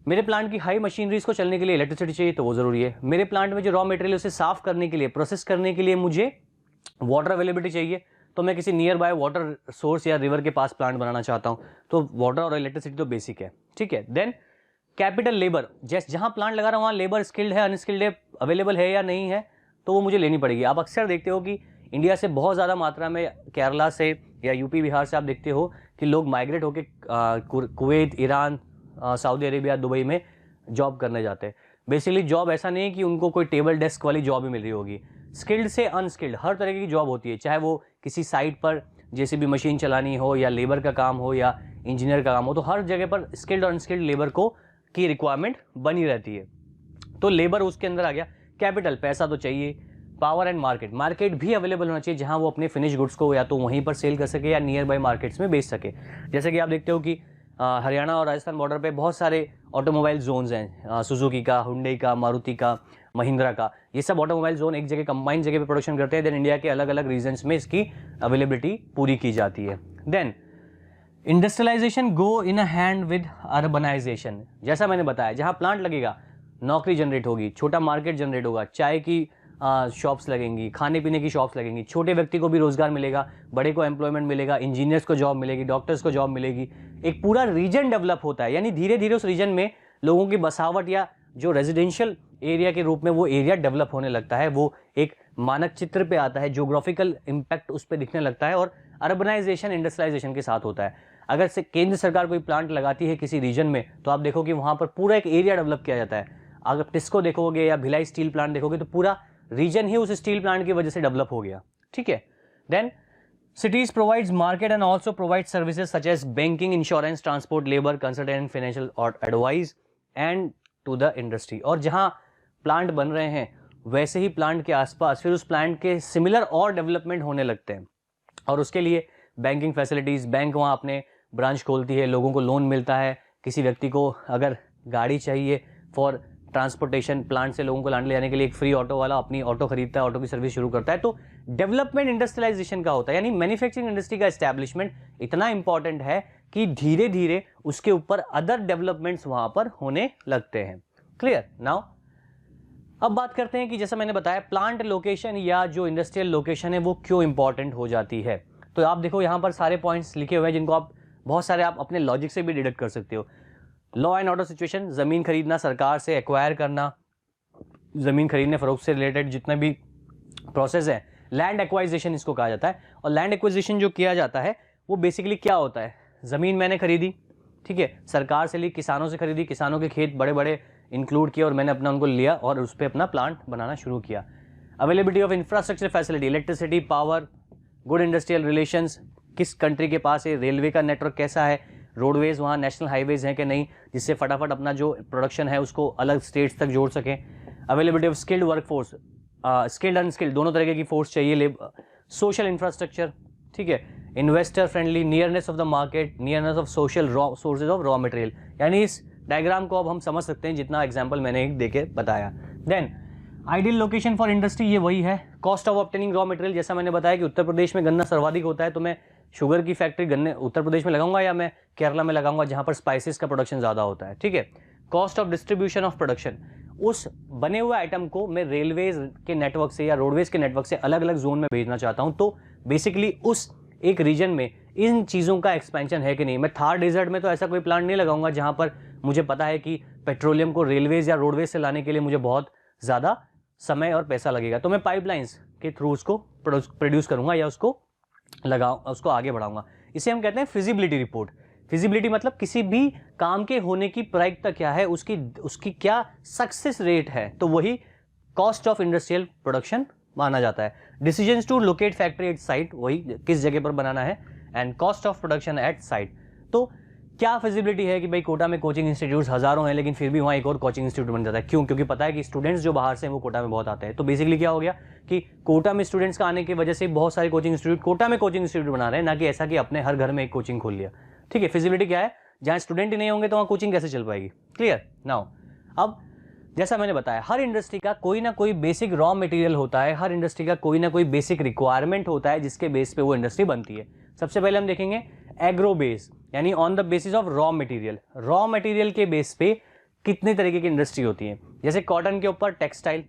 मेरे प्लांट की हाई मशीनरीज को चलने के लिए इलेक्ट्रिसिटी चाहिए तो वो जरूरी है। मेरे प्लांट में जो रॉ मटेरियल उसे साफ करने के लिए, प्रोसेस करने के लिए मुझे वाटर अवेलेबिलिटी चाहिए तो मैं किसी नियर बाय वाटर सोर्स या रिवर के पास प्लांट बनाना चाहता हूँ, तो वाटर और इलेक्ट्रिसिटी तो बेसिक है, ठीक है। देन कैपिटल लेबर, जैसे जहाँ प्लांट लगा रहा हूँ वहाँ लेबर स्किल्ड है, अनस्किल्ड है, अवेलेबल है या नहीं है, तो वो मुझे लेनी पड़ेगी। आप अक्सर देखते हो कि इंडिया से बहुत ज़्यादा मात्रा में केरला से या यूपी बिहार से आप देखते हो कि लोग माइग्रेट होकर Kuwait, Iran, Saudi Arabia, Dubai में जॉब करने जाते हैं। बेसिकली जॉब ऐसा नहीं है कि उनको कोई टेबल डेस्क वाली जॉब ही मिल रही होगी, स्किल्ड से अनस्किल्ड हर तरह की जॉब होती है, चाहे वो किसी साइट पर जेसीबी मशीन चलानी हो या लेबर का काम हो या इंजीनियर का काम हो, तो हर जगह पर स्किल्ड और अनस्किल्ड लेबर को की रिक्वायरमेंट बनी रहती है। तो लेबर उसके अंदर आ गया। कैपिटल, पैसा तो चाहिए। पावर एंड मार्केट, मार्केट भी अवेलेबल होना चाहिए जहां वो अपने फिनिश गुड्स को या तो वहीं पर सेल कर सके या नियर बाय मार्केट्स में बेच सके। जैसे कि आप देखते हो कि हरियाणा और राजस्थान बॉर्डर पे बहुत सारे ऑटोमोबाइल जोन्स हैं, सुजुकी का, हुंडई का, मारुति का, महिंद्रा का, ये सब ऑटोमोबाइल जोन एक जगह कंबाइंड जगह पे प्रोडक्शन करते हैं। देन इंडिया के अलग अलग रीजन्स में इसकी अवेलेबिलिटी पूरी की जाती है। Then industrialisation go in a hand with urbanisation. जैसा मैंने बताया, जहाँ प्लांट लगेगा नौकरी जनरेट होगी, छोटा मार्केट जनरेट होगा, चाय की शॉप्स लगेंगी, खाने पीने की शॉप्स लगेंगी, छोटे व्यक्ति को भी रोजगार मिलेगा, बड़े को एम्प्लॉयमेंट मिलेगा, इंजीनियर्स को जॉब मिलेगी, डॉक्टर्स को जॉब मिलेगी, एक पूरा रीजन डेवलप होता है। यानी धीरे धीरे उस रीजन में लोगों की बसावट या जो रेजिडेंशियल एरिया के रूप में वो एरिया डेवलप होने लगता है, वो एक मानक चित्र पे आता है, ज्योग्राफिकल इम्पैक्ट उस पर दिखने लगता है और अर्बनाइजेशन इंडस्ट्रियलाइजेशन के साथ होता है। अगर से केंद्र सरकार कोई प्लांट लगाती है किसी रीजन में, तो आप देखो कि वहाँ पर पूरा एक एरिया डेवलप किया जाता है। अगर टिस्को देखोगे या भिलाई स्टील प्लांट देखोगे तो पूरा रीजन ही उस स्टील प्लांट की वजह से डेवलप हो गया, ठीक है। Then cities provides market and also provides services such as banking, insurance, transport, labor, consultant, financial or advice and to the industry। और जहाँ प्लांट बन रहे हैं वैसे ही प्लांट के आसपास फिर उस प्लांट के सिमिलर और डेवलपमेंट होने लगते हैं, और उसके लिए बैंकिंग फैसिलिटीज़, बैंक वहाँ अपने ब्रांच खोलती है, लोगों को लोन मिलता है। किसी व्यक्ति को अगर गाड़ी चाहिए फॉर ट्रांसपोर्टेशन, प्लांट से लोगों को लाने ले जाने के लिए एक फ्री ऑटो वाला अपनी ऑटो खरीदता है, ऑटो की सर्विस शुरू करता है। तो डेवलपमेंट इंडस्ट्रियलाइजेशन का होता है, यानी मैन्युफैक्चरिंग इंडस्ट्री का एस्टैब्लिशमेंट इतना इंपॉर्टेंट है कि धीरे धीरे उसके ऊपर अदर डेवलपमेंट्स वहां पर होने लगते हैं। क्लियर? नाउ अब बात करते हैं कि जैसा मैंने बताया प्लांट लोकेशन या जो इंडस्ट्रियल लोकेशन है वो क्यों इंपॉर्टेंट हो जाती है। तो आप देखो यहाँ पर सारे पॉइंट्स लिखे हुए हैं जिनको आप बहुत सारे आप अपने लॉजिक से भी डिडक्ट कर सकते हो। लॉ एंड ऑर्डर सिचुएशन, जमीन खरीदना, सरकार से एक्वायर करना, जमीन खरीदने फरोख्त से रिलेटेड जितना भी प्रोसेस है, लैंड एक्वाइजेशन इसको कहा जाता है। और लैंड एक्वाइजेशन जो किया जाता है वो बेसिकली क्या होता है, जमीन मैंने खरीदी, ठीक है, सरकार से ली, किसानों से खरीदी, किसानों के खेत बड़े बड़े इंक्लूड किए और मैंने अपना उनको लिया और उस पर अपना प्लांट बनाना शुरू किया। Availability of infrastructure facility, electricity, power, good industrial relations, किस कंट्री के पास है, रेलवे का नेटवर्क कैसा है, रोडवेज वहाँ नेशनल हाईवेज हैं कि नहीं, जिससे फटाफट अपना जो प्रोडक्शन है उसको अलग स्टेट्स तक जोड़ सकें। Availability of skilled work force, skilled unskilled दोनों तरह की फोर्स चाहिए। सोशल इंफ्रास्ट्रक्चर, ठीक है, investor friendly, nearness of the market, nearness of social raw sources of raw material. यानी इस डायग्राम को अब हम समझ सकते हैं जितना एग्जाम्पल मैंने एक देके बताया। Then ideal location for industry, ये वही है। Cost of obtaining raw material, जैसा मैंने बताया कि उत्तर प्रदेश में गन्ना सर्वाधिक होता है, तो मैं शुगर की फैक्ट्री गन्ने उत्तर प्रदेश में लगाऊंगा या मैं केरला में लगाऊंगा जहां पर स्पाइसेस का प्रोडक्शन ज़्यादा होता है, ठीक है। Cost of distribution of production, उस बने हुए आइटम को मैं रेलवेज के नेटवर्क से या रोडवेज के नेटवर्क से अलग अलग जोन में भेजना चाहता हूं, तो बेसिकली उस एक रीजन में इन चीज़ों का एक्सपेंशन है कि नहीं। मैं थार डेजर्ट में तो ऐसा कोई प्लांट नहीं लगाऊंगा जहां पर मुझे पता है कि पेट्रोलियम को रेलवेज या रोडवेज से लाने के लिए मुझे बहुत ज़्यादा समय और पैसा लगेगा, तो मैं पाइपलाइंस के थ्रू उसको प्रोड्यूस करूंगा या उसको उसको आगे बढ़ाऊंगा। इसे हम कहते हैं फिजिबिलिटी रिपोर्ट। फिजिबिलिटी मतलब किसी भी काम के होने की प्रायिकता क्या है, उसकी क्या सक्सेस रेट है, तो वही कॉस्ट ऑफ इंडस्ट्रियल प्रोडक्शन माना जाता है। Decisions to locate factory at site, वही किस जगह पर बनाना है, and cost of production at site. तो क्या फिजिबिलिटी है कि भाई कोटा में कोचिंग इंस्टीट्यूट्स हजारों हैं लेकिन फिर भी वहाँ एक और कोचिंग इंस्टीट्यूट बन जाता है, क्यों? क्योंकि पता है कि स्टूडेंट्स जो बाहर से हैं वो कोटा में बहुत आते हैं। तो बेसिकली क्या हो गया कि कोटा में स्टूडेंट्स का आने की वजह से बहुत सारे कोचिंग इंस्टीट्यूट कोटा में कोचिंग इंस्टीट्यूट बना रहे हैं, ना कि ऐसा कि अपने हर घर में एक कोचिंग खोल लिया, ठीक है। फिजिबिलिटी क्या है, जहाँ स्टूडेंट ही नहीं होंगे तो वहाँ कोचिंग कैसे चल पाएगी। क्लियर? नाउ अब जैसा मैंने बताया हर इंडस्ट्री का कोई ना कोई बेसिक रॉ मटेरियल होता है, हर इंडस्ट्री का कोई ना कोई बेसिक रिक्वायरमेंट होता है जिसके बेस पे वो इंडस्ट्री बनती है। सबसे पहले हम देखेंगे एग्रो बेस, यानी on the basis of raw material. Raw material के बेस पे कितने तरीके की इंडस्ट्री होती है, जैसे कॉटन के ऊपर टेक्सटाइल,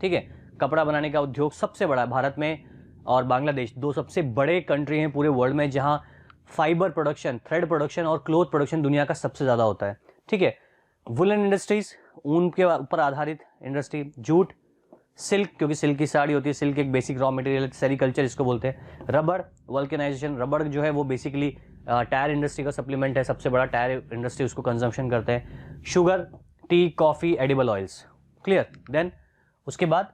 ठीक है, कपड़ा बनाने का उद्योग सबसे बड़ा है भारत में। और बांग्लादेश, दो सबसे बड़े कंट्री हैं पूरे वर्ल्ड में जहां फाइबर प्रोडक्शन, थ्रेड प्रोडक्शन और क्लोथ प्रोडक्शन दुनिया का सबसे ज़्यादा होता है। ठीक है, वुलन इंडस्ट्रीज, ऊन के ऊपर आधारित इंडस्ट्री, जूट, सिल्क, क्योंकि सिल्क की साड़ी होती है, सिल्क एक बेसिक रॉ मटेरियल, सेरिकल्चर इसको बोलते हैं, रबड़, वल्केनाइजेशन, रबड़ जो है वो बेसिकली टायर इंडस्ट्री का सप्लीमेंट है, सबसे बड़ा टायर इंडस्ट्री उसको कंजम्पशन करते हैं, sugar, tea, coffee, edible oils. Clear. Then उसके बाद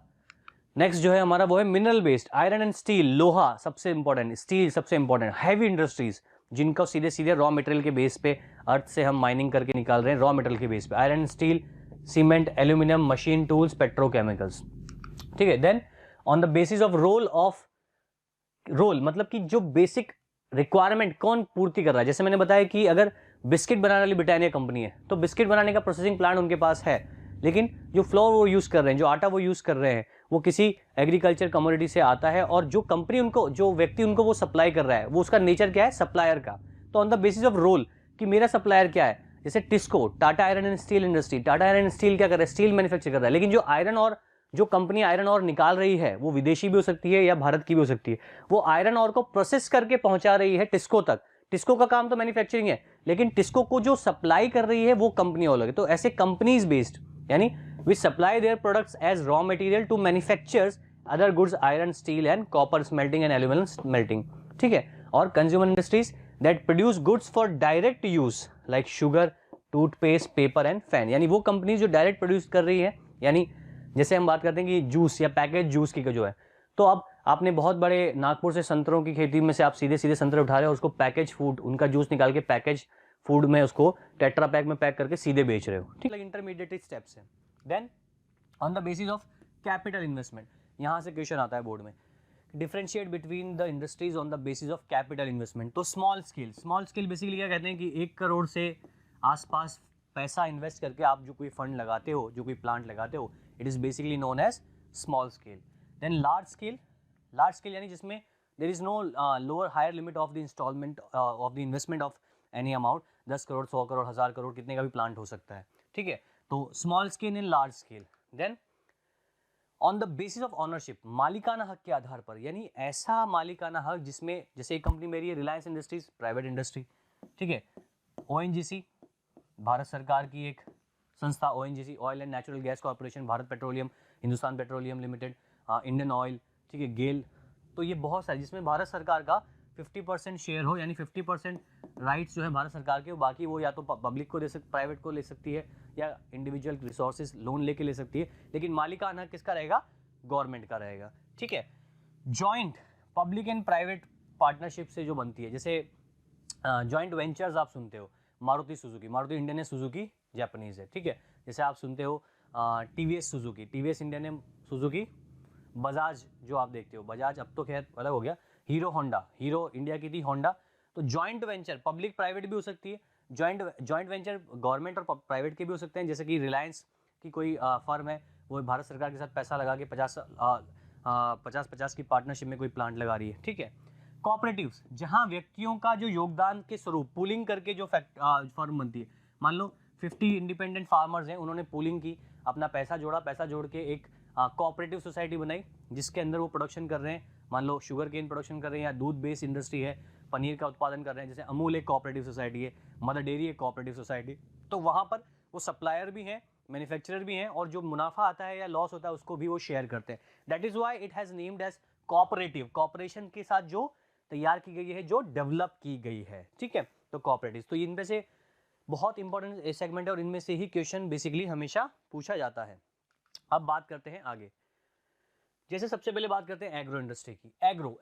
नेक्स्ट जो है हमारा वो है mineral based, iron and steel, लोहा सबसे इंपॉर्टेंट, स्टील सबसे इंपॉर्टेंट, हैवी इंडस्ट्रीज जिनको सीधे सीधे रॉ मटेरियल के बेस पे अर्थ से हम माइनिंग करके निकाल रहे हैं, रॉ मटेरियल के बेस पे, iron, steel, cement, aluminium, machine tools, petrochemicals. ठीक है। Then on the basis of role मतलब कि जो बेसिक रिक्वायरमेंट कौन पूर्ति कर रहा है, जैसे मैंने बताया कि अगर बिस्किट बनाने वाली ब्रिटानिया कंपनी है तो बिस्किट बनाने का प्रोसेसिंग प्लांट उनके पास है, लेकिन जो फ्लोर वो यूज कर रहे हैं, जो आटा वो यूज कर रहे हैं, वो किसी एग्रीकल्चर कमोडिटी से आता है, और जो कंपनी उनको, जो व्यक्ति उनको वो सप्लाई कर रहा है, वो उसका नेचर क्या है, सप्लायर का। तो on the basis of role कि मेरा सप्लायर क्या है, जैसे TISCO, Tata iron and steel industry, Tata iron and steel क्या कर रहा है, स्टील मैन्युफैक्चर कर रहा है, लेकिन जो आयरन और जो कंपनी आयरन और निकाल रही है वो विदेशी भी हो सकती है या भारत की भी हो सकती है, वो आयरन और को प्रोसेस करके पहुंचा रही है टिस्को तक। टिस्को का काम तो मैन्युफैक्चरिंग है, लेकिन टिस्को को जो सप्लाई कर रही है वो कंपनी अलग है। तो ऐसे कंपनीज बेस्ड, यानी we supply their products as raw material to manufactures other goods, iron, steel and copper smelting and aluminium smelting. ठीक है। और consumer industries that produce goods for direct use like sugar, toothpaste, paper and fan, यानी वो company जो direct produce कर रही है, यानी जैसे हम बात करते हैं कि जूस या पैकेज जूस की जो है, तो अब आपने बहुत बड़े नागपुर से संतरों की खेती में से आप सीधे सीधे संतरे उठा रहे हो, उसको पैकेज फूड, उनका जूस निकाल के पैकेज फूड में उसको टेट्रा पैक में पैक करके सीधे बेच रहे हो। ठीक है, इंटरमीडिएट स्टेप्स है। Then on the basis of capital investment, यहाँ से क्वेश्चन आता है बोर्ड में, differentiate between the industries on the basis of capital investment. तो स्मॉल स्केल बेसिकली क्या कहते हैं कि 1 करोड़ से आसपास पैसा इन्वेस्ट करके आप जो कोई फंड लगाते हो, जो कोई प्लांट लगाते हो, it is basically known as small scale. Then large scale यानी जिसमें there is no lower higher limit of the instalment of the investment of any amount, 10 crore, 100 crore, 1000 crore, कितने का भी प्लांट हो सकता है। ठीक है, तो small scale and large scale. Then on the basis of ownership, मालिकाना हक के आधार पर, यानी ऐसा मालिकाना हक जिसमें, जैसे एक कंपनी मेरी है रिलायंस इंडस्ट्रीज, प्राइवेट इंडस्ट्री। ठीक है, ओएनजीसी भारत सरकार की एक संस्था, ONGC oil and natural gas corporation, Bharat petroleum, Hindustan petroleum limited, Indian oil, ठीक है, गेल। तो ये बहुत सारे जिसमें भारत सरकार का 50% शेयर हो, यानी 50% राइट्स जो है भारत सरकार के, बाकी वो या तो पब्लिक को दे सकती, प्राइवेट को ले सकती है, या इंडिविजुअल रिसोर्सेज लोन लेके ले सकती है, लेकिन मालिकाना किसका रहेगा, गवर्नमेंट का रहेगा। ठीक है, joint public and private partnership से जो बनती है, जैसे जॉइंट वेंचर्स आप सुनते हो, मारुति सुजुकी, मारुति इंडियन है, सुजुकी जापानीज है। ठीक है, जैसे आप सुनते हो टीवीएस सुजुकी, टीवीएस इंडियन है, सुजुकी, बजाज जो आप देखते हो, बजाज अब तो खैर अलग हो गया, हीरो होंडा, हीरो इंडिया की थी, होंडा। तो जॉइंट वेंचर पब्लिक प्राइवेट भी हो सकती है, जॉइंट वेंचर गवर्नमेंट और प्राइवेट के भी हो सकते हैं, जैसे कि रिलायंस की कोई फर्म है, वो भारत सरकार के साथ पैसा लगा के 50-50 की पार्टनरशिप में कोई प्लांट लगा रही है। ठीक है, कोऑपरेटिव्स, जहां व्यक्तियों का जो योगदान के स्वरूप पूलिंग करके जो फर्म बनती है, मान लो 50 इंडिपेंडेंट फार्मर्स हैं, उन्होंने पूलिंग की, अपना पैसा जोड़ा, पैसा जोड़ के एक कोऑपरेटिव सोसाइटी बनाई जिसके अंदर वो प्रोडक्शन कर रहे हैं, मान लो शुगर केन प्रोडक्शन कर रहे हैं, या दूध बेस्ड इंडस्ट्री है, पनीर का उत्पादन कर रहे हैं, जैसे अमूल एक कोऑपरेटिव सोसाइटी है, मदर डेयरी एक कोऑपरेटिव सोसाइटी। तो वहाँ पर वो सप्लायर भी हैं, मैन्युफैक्चरर भी हैं, और जो मुनाफा आता है या लॉस होता है उसको भी वो शेयर करते हैं। That is why it has named as cooperative, cooperation के साथ जो तैयार की गई है, जो डेवलप की गई है। ठीक है, तो कोऑपरेटिव, तो इनमें से बहुत इंपॉर्टेंट सेगमेंट है और इनमें से ही क्वेश्चन बेसिकली हमेशा पूछा जाता है। अब बात करते हैं आगे, जैसे सबसे पहले बात करते हैं एग्रो इंडस्ट्री की।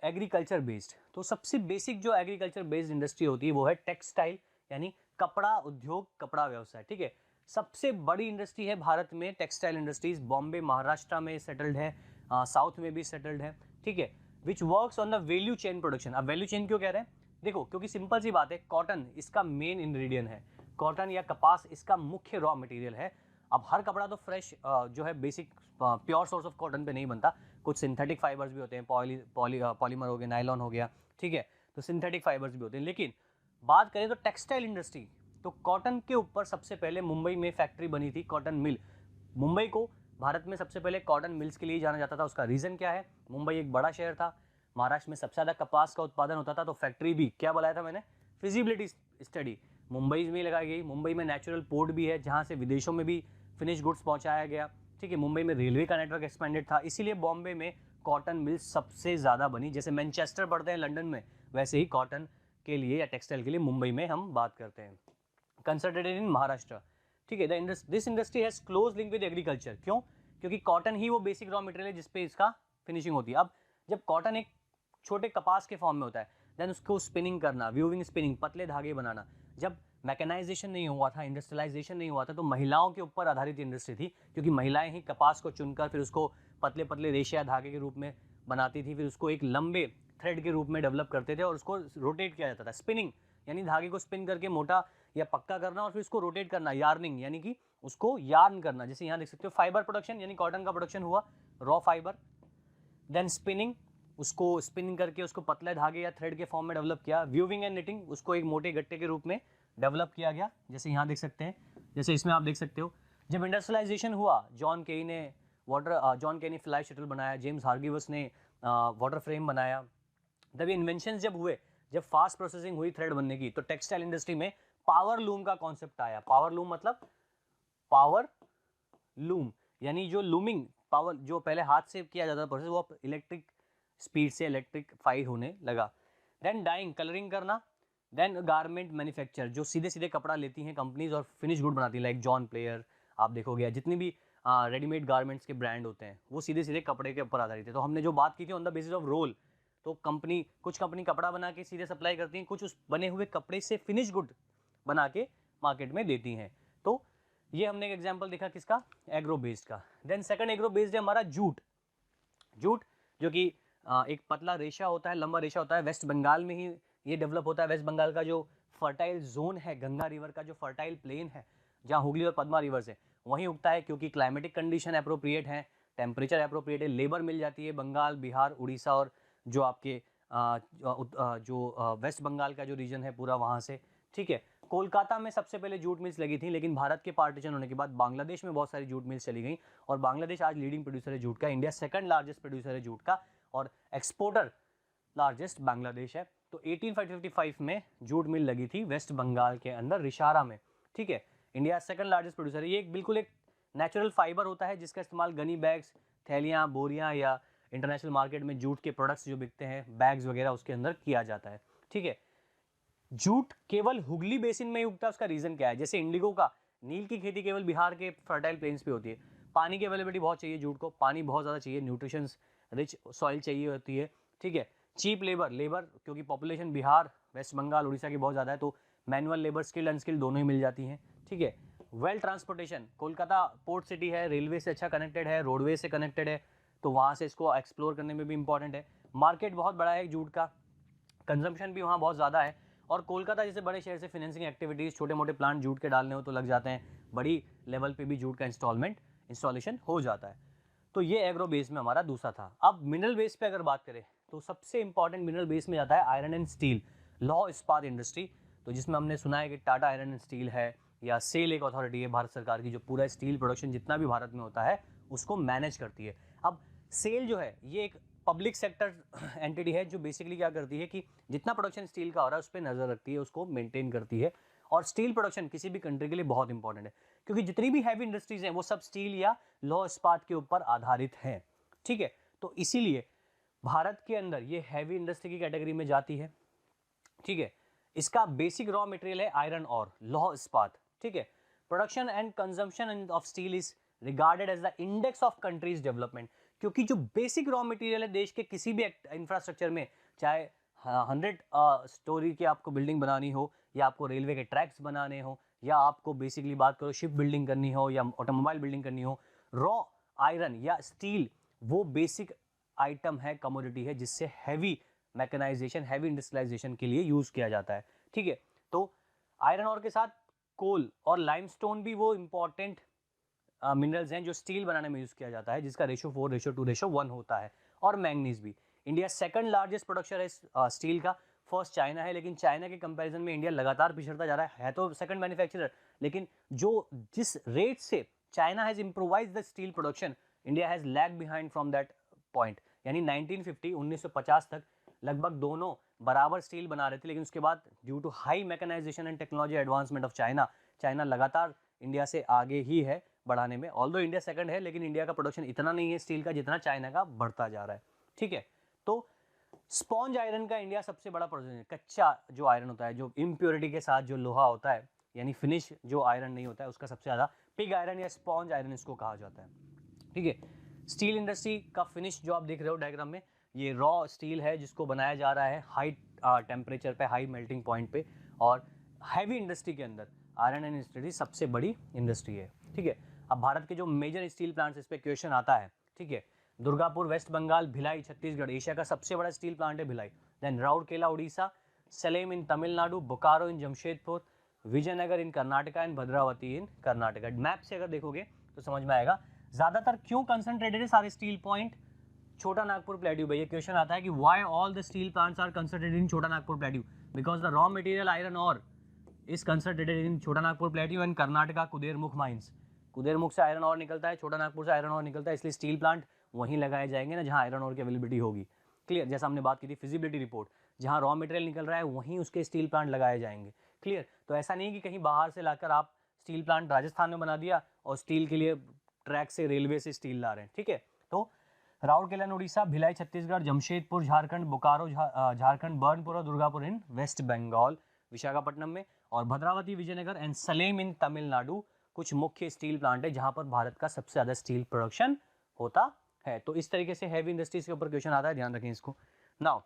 एग्रीकल्चर बेस्ड, तो सबसे बेसिक जो एग्रीकल्चर बेस्ड इंडस्ट्री होती है वो है टेक्सटाइल, यानी कपड़ा उद्योग, कपड़ा व्यवसाय। ठीक है, सबसे बड़ी इंडस्ट्री है भारत में टेक्सटाइल इंडस्ट्रीज, बॉम्बे महाराष्ट्र में सेटल्ड है, साउथ में भी सेटल्ड है। ठीक है, which works on the value chain production. अब वैल्यू चेन क्यों कह रहे हैं, देखो क्योंकि सिंपल सी बात है, कॉटन इसका मेन इंग्रेडिएंट है, कॉटन या कपास इसका मुख्य रॉ मटेरियल है। अब हर कपड़ा तो फ्रेश जो है basic pure source of cotton पे नहीं बनता, कुछ सिंथेटिक फाइबर्स भी होते हैं, पॉलीमर हो गया, नायलॉन हो गया। ठीक है, तो सिंथेटिक फाइबर्स भी होते हैं, लेकिन बात करें तो टेक्सटाइल इंडस्ट्री, तो कॉटन के ऊपर सबसे पहले मुंबई में फैक्ट्री बनी थी, कॉटन मिल। मुंबई को भारत में सबसे पहले कॉटन मिल्स के लिए जाना जाता था, उसका रीज़न क्या है, मुंबई एक बड़ा शहर था, महाराष्ट्र में सबसे ज़्यादा कपास का उत्पादन होता था, तो फैक्ट्री भी क्या बताया था मैंने, फिजिबिलिटी स्टडी मुंबई में लगाई गई। मुंबई में नेचुरल पोर्ट भी है जहाँ से विदेशों में भी फिनिश गुड्स पहुँचाया गया। ठीक है, मुंबई में रेलवे का नेटवर्क एक्सपेंडेड था, इसीलिए बॉम्बे में कॉटन मिल सबसे ज़्यादा बनी। जैसे मैनचेस्टर पढ़ते हैं लंदन में, वैसे ही कॉटन के लिए या टेक्सटाइल के लिए मुंबई में हम बात करते हैं। कंसंट्रेटेड इन महाराष्ट्र। ठीक है, this industry has close link with agriculture. क्यों? क्योंकि कॉटन ही वो बेसिक रॉ मटेरियल है जिसपे इसका फिनिशिंग होती है। अब जब कॉटन एक छोटे कपास के फॉर्म में होता है, देन उसको स्पिनिंग करना, व्यूविंग स्पिनिंग, पतले धागे बनाना। जब मैकेनाइजेशन नहीं हुआ था, इंडस्ट्रियलाइजेशन नहीं हुआ था, तो महिलाओं के ऊपर आधारित इंडस्ट्री थी, क्योंकि महिलाएं ही कपास को चुनकर फिर उसको पतले पतले रेशा धागे के रूप में बनाती थी, फिर उसको एक लंबे थ्रेड के रूप में डेवलप करते थे और उसको रोटेट किया जाता था। स्पिनिंग यानी धागे को स्पिन करके मोटा या पक्का करना और फिर उसको रोटेट करना। यार्निंग यानी कि उसको यार्न करना, जैसे यहाँ देख सकते हो फाइबर प्रोडक्शन, यानी कॉटन का प्रोडक्शन हुआ, रॉ फाइबर। देन स्पिनिंग, उसको स्पिनिंग करके उसको पतले धागे या थ्रेड के फॉर्म में डेवलप किया। व्यूविंग एंड निटिंग, उसको एक मोटे गट्टे के रूप में डेवलप किया गया, जैसे यहाँ देख सकते हैं, जैसे इसमें आप देख सकते हो। जब इंडस्ट्रियलाइजेशन हुआ, जॉन केनी ने फ्लाई शटल बनाया, जेम्स हार्गिवस ने वाटर फ्रेम बनाया। तब ये इन्वेंशन जब हुए, जब फास्ट प्रोसेसिंग हुई थ्रेड बनने की, तो टेक्सटाइल इंडस्ट्री में पावर लूम का कॉन्सेप्ट आया। पावर लूम मतलब पावर लूम यानी जो लूमिंग पावर, जो पहले हाथ से किया जाता था प्रोसेस, वो इलेक्ट्रिक स्पीड से इलेक्ट्रिफाई होने लगा। देन डाइंग, कलरिंग करना। देन गारमेंट मैन्युफैक्चर, जो सीधे सीधे कपड़ा लेती हैं कंपनीज और फिनिश गुड बनाती है, लाइक जॉन प्लेयर आप देखोगे, जितनी भी रेडीमेड गारमेंट्स के ब्रांड होते हैं वो सीधे सीधे कपड़े के ऊपर आधारित है। तो हमने जो बात की थी on the basis of role, तो कुछ कंपनी कपड़ा बना के सीधे सप्लाई करती हैं, कुछ उस बने हुए कपड़े से फिनिश गुड बना के मार्केट में देती हैं। तो ये हमने एक एग्जांपल देखा किसका, एग्रो बेस्ड का। देन सेकंड एग्रो बेस्ड है हमारा जूट। जूट जो कि एक पतला रेशा होता है, लंबा रेशा होता है, वेस्ट बंगाल में ही ये डेवलप होता है। वेस्ट बंगाल का जो फर्टाइल जोन है, गंगा रिवर का जो फर्टाइल प्लेन है, जहाँ हुगली और पद्मा रिवर्स है, वहीं उगता है, क्योंकि क्लाइमेटिक कंडीशन अप्रोप्रिएट है, टेम्परेचर अप्रोप्रिएट है, लेबर मिल जाती है। बंगाल, बिहार, उड़ीसा और जो आपके वेस्ट बंगाल का जो रीजन है पूरा, वहाँ से। ठीक है, कोलकाता में सबसे पहले जूट मिल्स लगी थी, लेकिन भारत के पार्टीशन होने के बाद बांग्लादेश में बहुत सारी जूट मिल्स चली गई, और बांग्लादेश आज लीडिंग प्रोड्यूसर है जूट का। इंडिया सेकंड लार्जेस्ट प्रोड्यूसर है जूट का, और एक्सपोर्टर लार्जेस्ट बांग्लादेश है। तो 1855 में जूट मिल लगी थी वेस्ट बंगाल के अंदर, रिशारा में। ठीक है, इंडिया सेकंड लार्जेस्ट प्रोड्यूसर है। ये बिल्कुल एक नेचुरल फाइबर होता है जिसका इस्तेमाल गनी बैग्स, थैलियाँ, बोरियाँ या इंटरनेशनल मार्केट में जूट के प्रोडक्ट्स जो बिकते हैं, बैग्स वगैरह, उसके अंदर किया जाता है। ठीक है, जूट केवल हुगली बेसिन में ही उगता है। उसका रीजन क्या है? जैसे इंडिगो का नील की खेती केवल बिहार के फर्टाइल प्लेन्स पे होती है। पानी की अवेलेबिलिटी बहुत चाहिए जूट को, पानी बहुत ज़्यादा चाहिए, न्यूट्रिशंस रिच सॉइल चाहिए होती है। ठीक है, चीप लेबर क्योंकि पॉपुलेशन बिहार, वेस्ट बंगाल, उड़ीसा की बहुत ज़्यादा है, तो मैनुअल लेबर, स्किल्ड अनस्किल्ड दोनों ही मिल जाती हैं। ठीक है, well transportation, Kolkata port city है, रेलवे से अच्छा कनेक्टेड है, रोडवे से कनेक्टेड है, तो वहाँ से इसको एक्सप्लोर करने में भी इंपॉर्टेंट है। मार्केट बहुत बड़ा है जूट का, कंजम्पशन भी वहाँ बहुत ज़्यादा है, और कोलकाता जैसे बड़े शहर से फिनेंसिंग एक्टिविटीज़, छोटे मोटे प्लांट जूट के डालने हो तो लग जाते हैं, बड़ी लेवल पे भी जूट का इंस्टॉलेशन हो जाता है। तो ये एग्रो बेस में हमारा दूसरा था। अब मिनरल बेस पे अगर बात करें तो सबसे इंपॉर्टेंट मिनरल बेस में जाता है आयरन एंड स्टील, लौह इस्पात इंडस्ट्री। तो जिसमें हमने सुना है कि टाटा आयरन एंड स्टील है, या सेल एक अथॉरिटी है भारत सरकार की, जो पूरा स्टील प्रोडक्शन जितना भी भारत में होता है उसको मैनेज करती है। अब सेल जो है ये एक पब्लिक सेक्टर एंटिटी है जो बेसिकली क्या करती है कि जितना प्रोडक्शन स्टील का हो रहा है उस पर नज़र रखती है, उसको मेंटेन करती है। और स्टील प्रोडक्शन किसी भी कंट्री के लिए बहुत इंपॉर्टेंट है, क्योंकि जितनी भी हैवी इंडस्ट्रीज हैं वो सब स्टील या लौह इस्पात के ऊपर आधारित हैं। ठीक है, तो इसीलिए भारत के अंदर ये हैवी इंडस्ट्री की कैटेगरी में जाती है। ठीक है, इसका बेसिक रॉ मटेरियल है आयरन और लौह इस्पात। ठीक है, production and consumption of steel is regarded as the index of country's development, क्योंकि जो बेसिक रॉ मटेरियल है देश के किसी भी इंफ्रास्ट्रक्चर में, चाहे 100 स्टोरी की आपको बिल्डिंग बनानी हो, या आपको रेलवे के ट्रैक्स बनाने हो, या आपको बेसिकली बात करो शिप बिल्डिंग करनी हो, या ऑटोमोबाइल बिल्डिंग करनी हो, रॉ आयरन या स्टील वो बेसिक आइटम है, कमोडिटी है, जिससे हैवी मैकेनाइजेशन, हैवी इंडस्ट्रियलाइजेशन के लिए यूज़ किया जाता है। ठीक है, तो आयरन और के साथ कोल और लाइमस्टोन भी वो इम्पॉर्टेंट मिनरल्स हैं जो स्टील बनाने में यूज़ किया जाता है, जिसका रेशो 4:2:1 होता है। और मैंगनीज भी। इंडिया सेकंड लार्जेस्ट प्रोडक्शन है स्टील का, फर्स्ट चाइना है, लेकिन चाइना के कंपैरिजन में इंडिया लगातार पिछड़ता जा रहा है तो सेकंड मैन्युफैक्चरर, लेकिन जिस रेट से China has improvise the steel production, India has lag behind from that point. यानी 1950 तक लगभग दोनों बराबर स्टील बना रहे थे, लेकिन उसके बाद due to high mechanisation and technology advancement of China लगातार इंडिया से आगे ही है बढ़ाने में। ऑल्दो इंडिया सेकंड है, लेकिन इंडिया का प्रोडक्शन इतना नहीं है स्टील का जितना चाइना का बढ़ता जा रहा है। ठीक है, तो स्पॉन्ज आयरन का इंडिया सबसे बड़ा प्रोडक्शन है। कच्चा जो आयरन होता है, जो इम्प्योरिटी के साथ जो लोहा होता है, यानी फिनिश जो आयरन नहीं होता है, उसका सबसे ज़्यादा पिग आयरन या स्पॉन्ज आयरन इसको कहा जाता है। ठीक है, स्टील इंडस्ट्री का फिनिश जो आप देख रहे हो डायग्राम में, ये रॉ स्टील है जिसको बनाया जा रहा है हाई टेम्परेचर पे, हाई मेल्टिंग पॉइंट पे। और हैवी इंडस्ट्री के अंदर आयरन एंड इंडस्ट्री सबसे बड़ी इंडस्ट्री है। ठीक है, अब भारत के जो मेजर स्टील प्लांट्स, इस पर क्वेश्चन आता है। ठीक है, दुर्गापुर वेस्ट बंगाल, भिलाई छत्तीसगढ़, एशिया का सबसे बड़ा स्टील प्लांट है Bhilai. Then Rourkela Orissa, Salem in Tamil Nadu, Bokaro in Jamshedpur, Vijayanagar in Karnataka and Bhadravati in Karnataka. Map से अगर देखोगे तो समझ में आएगा ज्यादातर क्यों कंसंट्रेटेड है सारे स्टील पॉइंट छोटा नागपुर प्लेट्यू पे। ये क्वेश्चन आता है कि why all the steel plants are concentrated in Chota Nagpur plateau, because the raw material iron ore is concentrated in Chota Nagpur plateau and Karnataka Kudremukh mines. Kudremukh से आयरन और निकलता है, छोटा नागपुर से आयरन और निकलता है, इसलिए स्टील प्लांट वहीं लगाए जाएंगे ना जहां आयरन और की अवेलेबिलिटी होगी। क्लियर, जैसा हमने बात की थी फिजिबिलिटी रिपोर्ट, जहां रॉ मटेरियल निकल रहा है वहीं उसके स्टील प्लांट लगाए जाएंगे। क्लियर, तो ऐसा नहीं कि कहीं बाहर से लाकर आप स्टील प्लांट राजस्थान में बना दिया और स्टील के लिए ट्रैक से, रेलवे से स्टील ला रहे हैं। ठीक है, तो राउरकेला उड़ीसा, भिलाई छत्तीसगढ़, जमशेदपुर झारखंड, बोकारो झारखंड, बर्नपुर और दुर्गापुर इन वेस्ट बंगाल, विशाखापट्टनम में, और भद्रावती, विजयनगर एंड सलेम इन तमिलनाडु कुछ मुख्य स्टील प्लांट है जहां पर भारत का सबसे ज्यादा स्टील प्रोडक्शन होता है। तो इस तरीके से हैवी इंडस्ट्रीज के ऊपर क्वेश्चन आता है, ध्यान रखें इसको। नाउ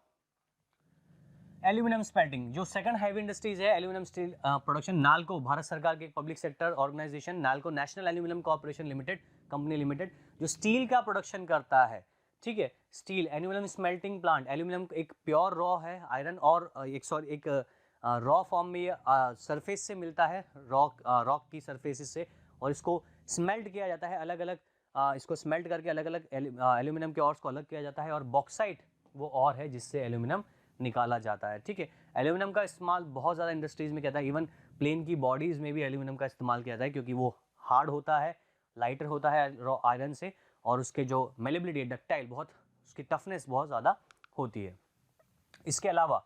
एल्यूमिनियम स्मेल्टिंग, जो सेकंड हैवी इंडस्ट्रीज है aluminium steel production, NALCO, Bharat सरकार के एक public sector organisation NALCO, national aluminium corporation limited company limited, जो स्टील का प्रोडक्शन करता है। ठीक है, steel aluminium smelting plant, aluminium एक प्योर रॉ है आयरन, और एक रॉ फॉर्म में सरफेस से मिलता है, रॉक की सरफेस से, और इसको स्मेल्ट किया जाता है अलग अलग, इसको स्मेल्ट करके अलग अलग एल्यूमिनियम के ऑर्स को अलग किया जाता है, और बॉक्साइट वो और है जिससे एल्यूमिनियम निकाला जाता है। ठीक है, एल्यूमिनियम का इस्तेमाल बहुत ज़्यादा इंडस्ट्रीज में किया जाता है, इवन प्लेन की बॉडीज़ में भी एल्यूमिनियम का इस्तेमाल किया जाता है, क्योंकि वो हार्ड होता है, लाइटर होता है आयरन से, और उसके जो मेलेबिलिटी, डक्टाइल, बहुत उसकी टफनेस बहुत ज़्यादा होती है। इसके अलावा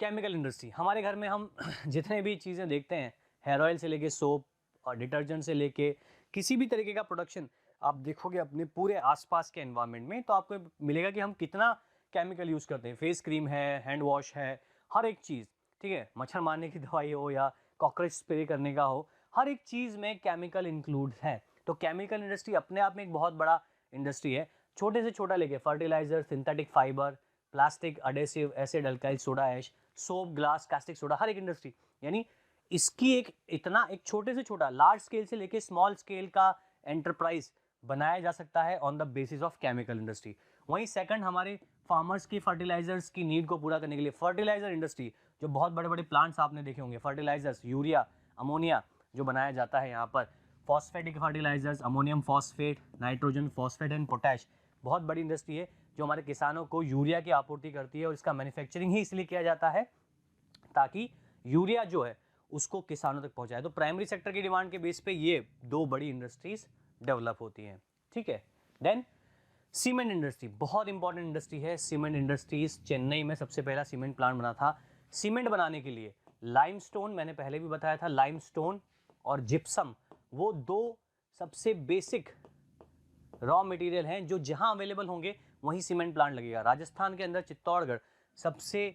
केमिकल इंडस्ट्री, हमारे घर में हम जितने भी चीज़ें देखते हैं, हेयर ऑयल से लेके सोप और डिटर्जेंट से लेके किसी भी तरीके का प्रोडक्शन आप देखोगे अपने पूरे आसपास के एनवायरनमेंट में, तो आपको मिलेगा कि हम कितना केमिकल यूज़ करते हैं। फेस क्रीम है, हैंड वॉश है, हर एक चीज़। ठीक है, मच्छर मारने की दवाई हो या कॉकरोच स्प्रे करने का हो, हर एक चीज़ में केमिकल इंक्लूड है। तो केमिकल इंडस्ट्री अपने आप में एक बहुत बड़ा इंडस्ट्री है, छोटे से छोटा लेके fertiliser, synthetic fibre, plastic, adhesive, acid, alkyl, soda ash, soap, glass, caustic soda, हर एक इंडस्ट्री, यानी इसकी एक छोटे से छोटा, लार्ज स्केल से लेके स्मॉल स्केल का एंटरप्राइज बनाया जा सकता है on the basis of chemical industry. वहीं सेकंड, हमारे फार्मर्स की फर्टिलाइजर्स की नीड को पूरा करने के लिए फर्टिलाइजर इंडस्ट्री, जो बहुत बड़े बड़े प्लांट्स आपने देखे होंगे, फर्टिलाइजर्स, यूरिया, अमोनिया जो बनाया जाता है यहाँ पर, phosphatic fertilisers, ammonium phosphate, nitrogen phosphate and potash, बहुत बड़ी इंडस्ट्री है जो हमारे किसानों को यूरिया की आपूर्ति करती है, और इसका मैन्युफैक्चरिंग ही इसलिए किया जाता है ताकि यूरिया जो है उसको किसानों तक पहुंचाए। तो प्राइमरी सेक्टर की डिमांड के बेस पे ये दो बड़ी इंडस्ट्रीज डेवलप होती हैं। ठीक है, देन सीमेंट इंडस्ट्री, बहुत इंपॉर्टेंट इंडस्ट्री है सीमेंट इंडस्ट्रीज। चेन्नई में सबसे पहला सीमेंट प्लांट बना था। सीमेंट बनाने के लिए लाइमस्टोन, मैंने पहले भी बताया था, लाइमस्टोन और जिप्सम वो दो सबसे बेसिक रॉ मटेरियल हैं जो जहां अवेलेबल होंगे वहीं सीमेंट प्लांट लगेगा। राजस्थान के अंदर चित्तौड़गढ़ सबसे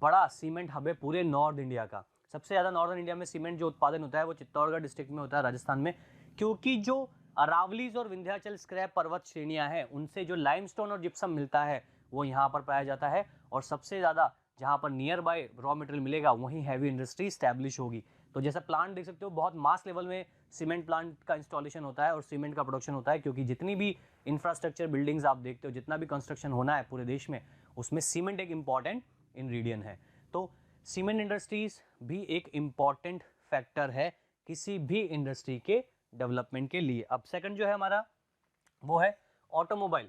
बड़ा सीमेंट हब है पूरे नॉर्थ इंडिया का। सबसे ज़्यादा नॉर्दर्न इंडिया में सीमेंट जो उत्पादन होता है वो चित्तौड़गढ़ डिस्ट्रिक्ट में होता है, राजस्थान में, क्योंकि जो अरावलीज और विंध्याचल स्क्रैप पर्वत श्रेणियां हैं उनसे जो लाइमस्टोन और जिप्सम मिलता है वो यहाँ पर पाया जाता है, और सबसे ज़्यादा जहाँ पर नियर बाय रॉ मटेरियल मिलेगा वहीं हैवी इंडस्ट्री स्टैब्लिश होगी। तो जैसा प्लांट देख सकते हो, बहुत मास लेवल में सीमेंट प्लांट का इंस्टॉलेशन होता है और सीमेंट का प्रोडक्शन होता है, क्योंकि जितनी भी इंफ्रास्ट्रक्चर बिल्डिंग्स आप देखते हो, जितना भी कंस्ट्रक्शन होना है पूरे देश में, उसमें सीमेंट एक इंपॉर्टेंट इंग्रेडिएंट है। तो सीमेंट इंडस्ट्रीज भी एक इंपॉर्टेंट फैक्टर है किसी भी इंडस्ट्री के डेवलपमेंट के लिए। अब सेकंड जो है हमारा वो है ऑटोमोबाइल,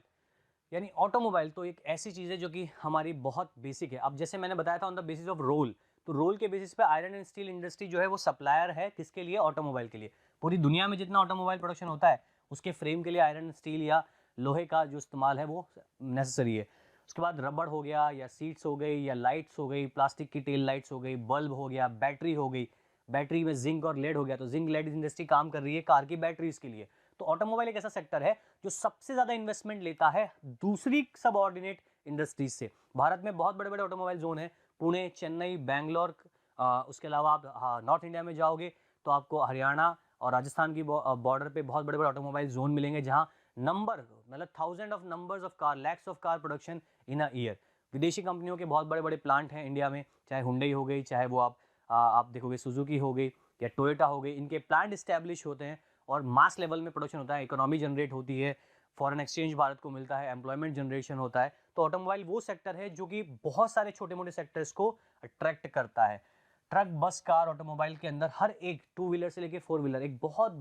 यानी ऑटोमोबाइल तो एक ऐसी चीज़ है जो कि हमारी बहुत बेसिक है। अब जैसे मैंने बताया था on the basis of role, तो रोल के बेसिस पे आयरन एंड स्टील इंडस्ट्री जो है वो सप्लायर है किसके लिए, ऑटोमोबाइल के लिए। पूरी दुनिया में जितना ऑटोमोबाइल प्रोडक्शन होता है उसके फ्रेम के लिए आयरन स्टील या लोहे का जो इस्तेमाल है वो नेसेसरी है। उसके बाद रबड़ हो गया, या सीट्स हो गई, या लाइट्स हो गई, प्लास्टिक की टेल लाइट्स हो गई, बल्ब हो गया, बैटरी हो गई, बैटरी में जिंक और लेड हो गया, तो जिंक लेड इंडस्ट्री काम कर रही है कार की बैटरीज के लिए। तो ऑटोमोबाइल एक ऐसा सेक्टर है जो सबसे ज्यादा इन्वेस्टमेंट लेता है दूसरी सबऑर्डिनेट इंडस्ट्रीज से। भारत में बहुत बड़े बड़े ऑटोमोबाइल जोन है, पुणे, चेन्नई, बैंगलोर। उसके अलावा आप नॉर्थ इंडिया में जाओगे तो आपको हरियाणा और राजस्थान की बॉर्डर पे बहुत बड़े बड़े ऑटोमोबाइल जोन मिलेंगे, जहां नंबर मतलब thousand of numbers of car, lakhs of car production in a year. विदेशी कंपनियों के बहुत बड़े बड़े प्लांट हैं इंडिया में, चाहे हुंडई हो गई, चाहे वो आप देखोगे सुजुकी हो गई या टोयोटा हो गई, इनके प्लांट इस्टेब्लिश होते हैं और मास लेवल में प्रोडक्शन होता है, इकोनॉमी जनरेट होती है, फॉरेन एक्सचेंज भारत को मिलता है, एम्प्लॉयमेंट जनरेशन होता है। तो ऑटोमोबाइल वो सेक्टर है जो कि बहुत सारे छोटे मोटे सेक्टर्स को अट्रैक्ट करता है। ट्रक, बस, कार, ऑटोमोबाइल के अंदर हर एक, टू व्हीलर से लेके फोर व्हीलर, एक बहुत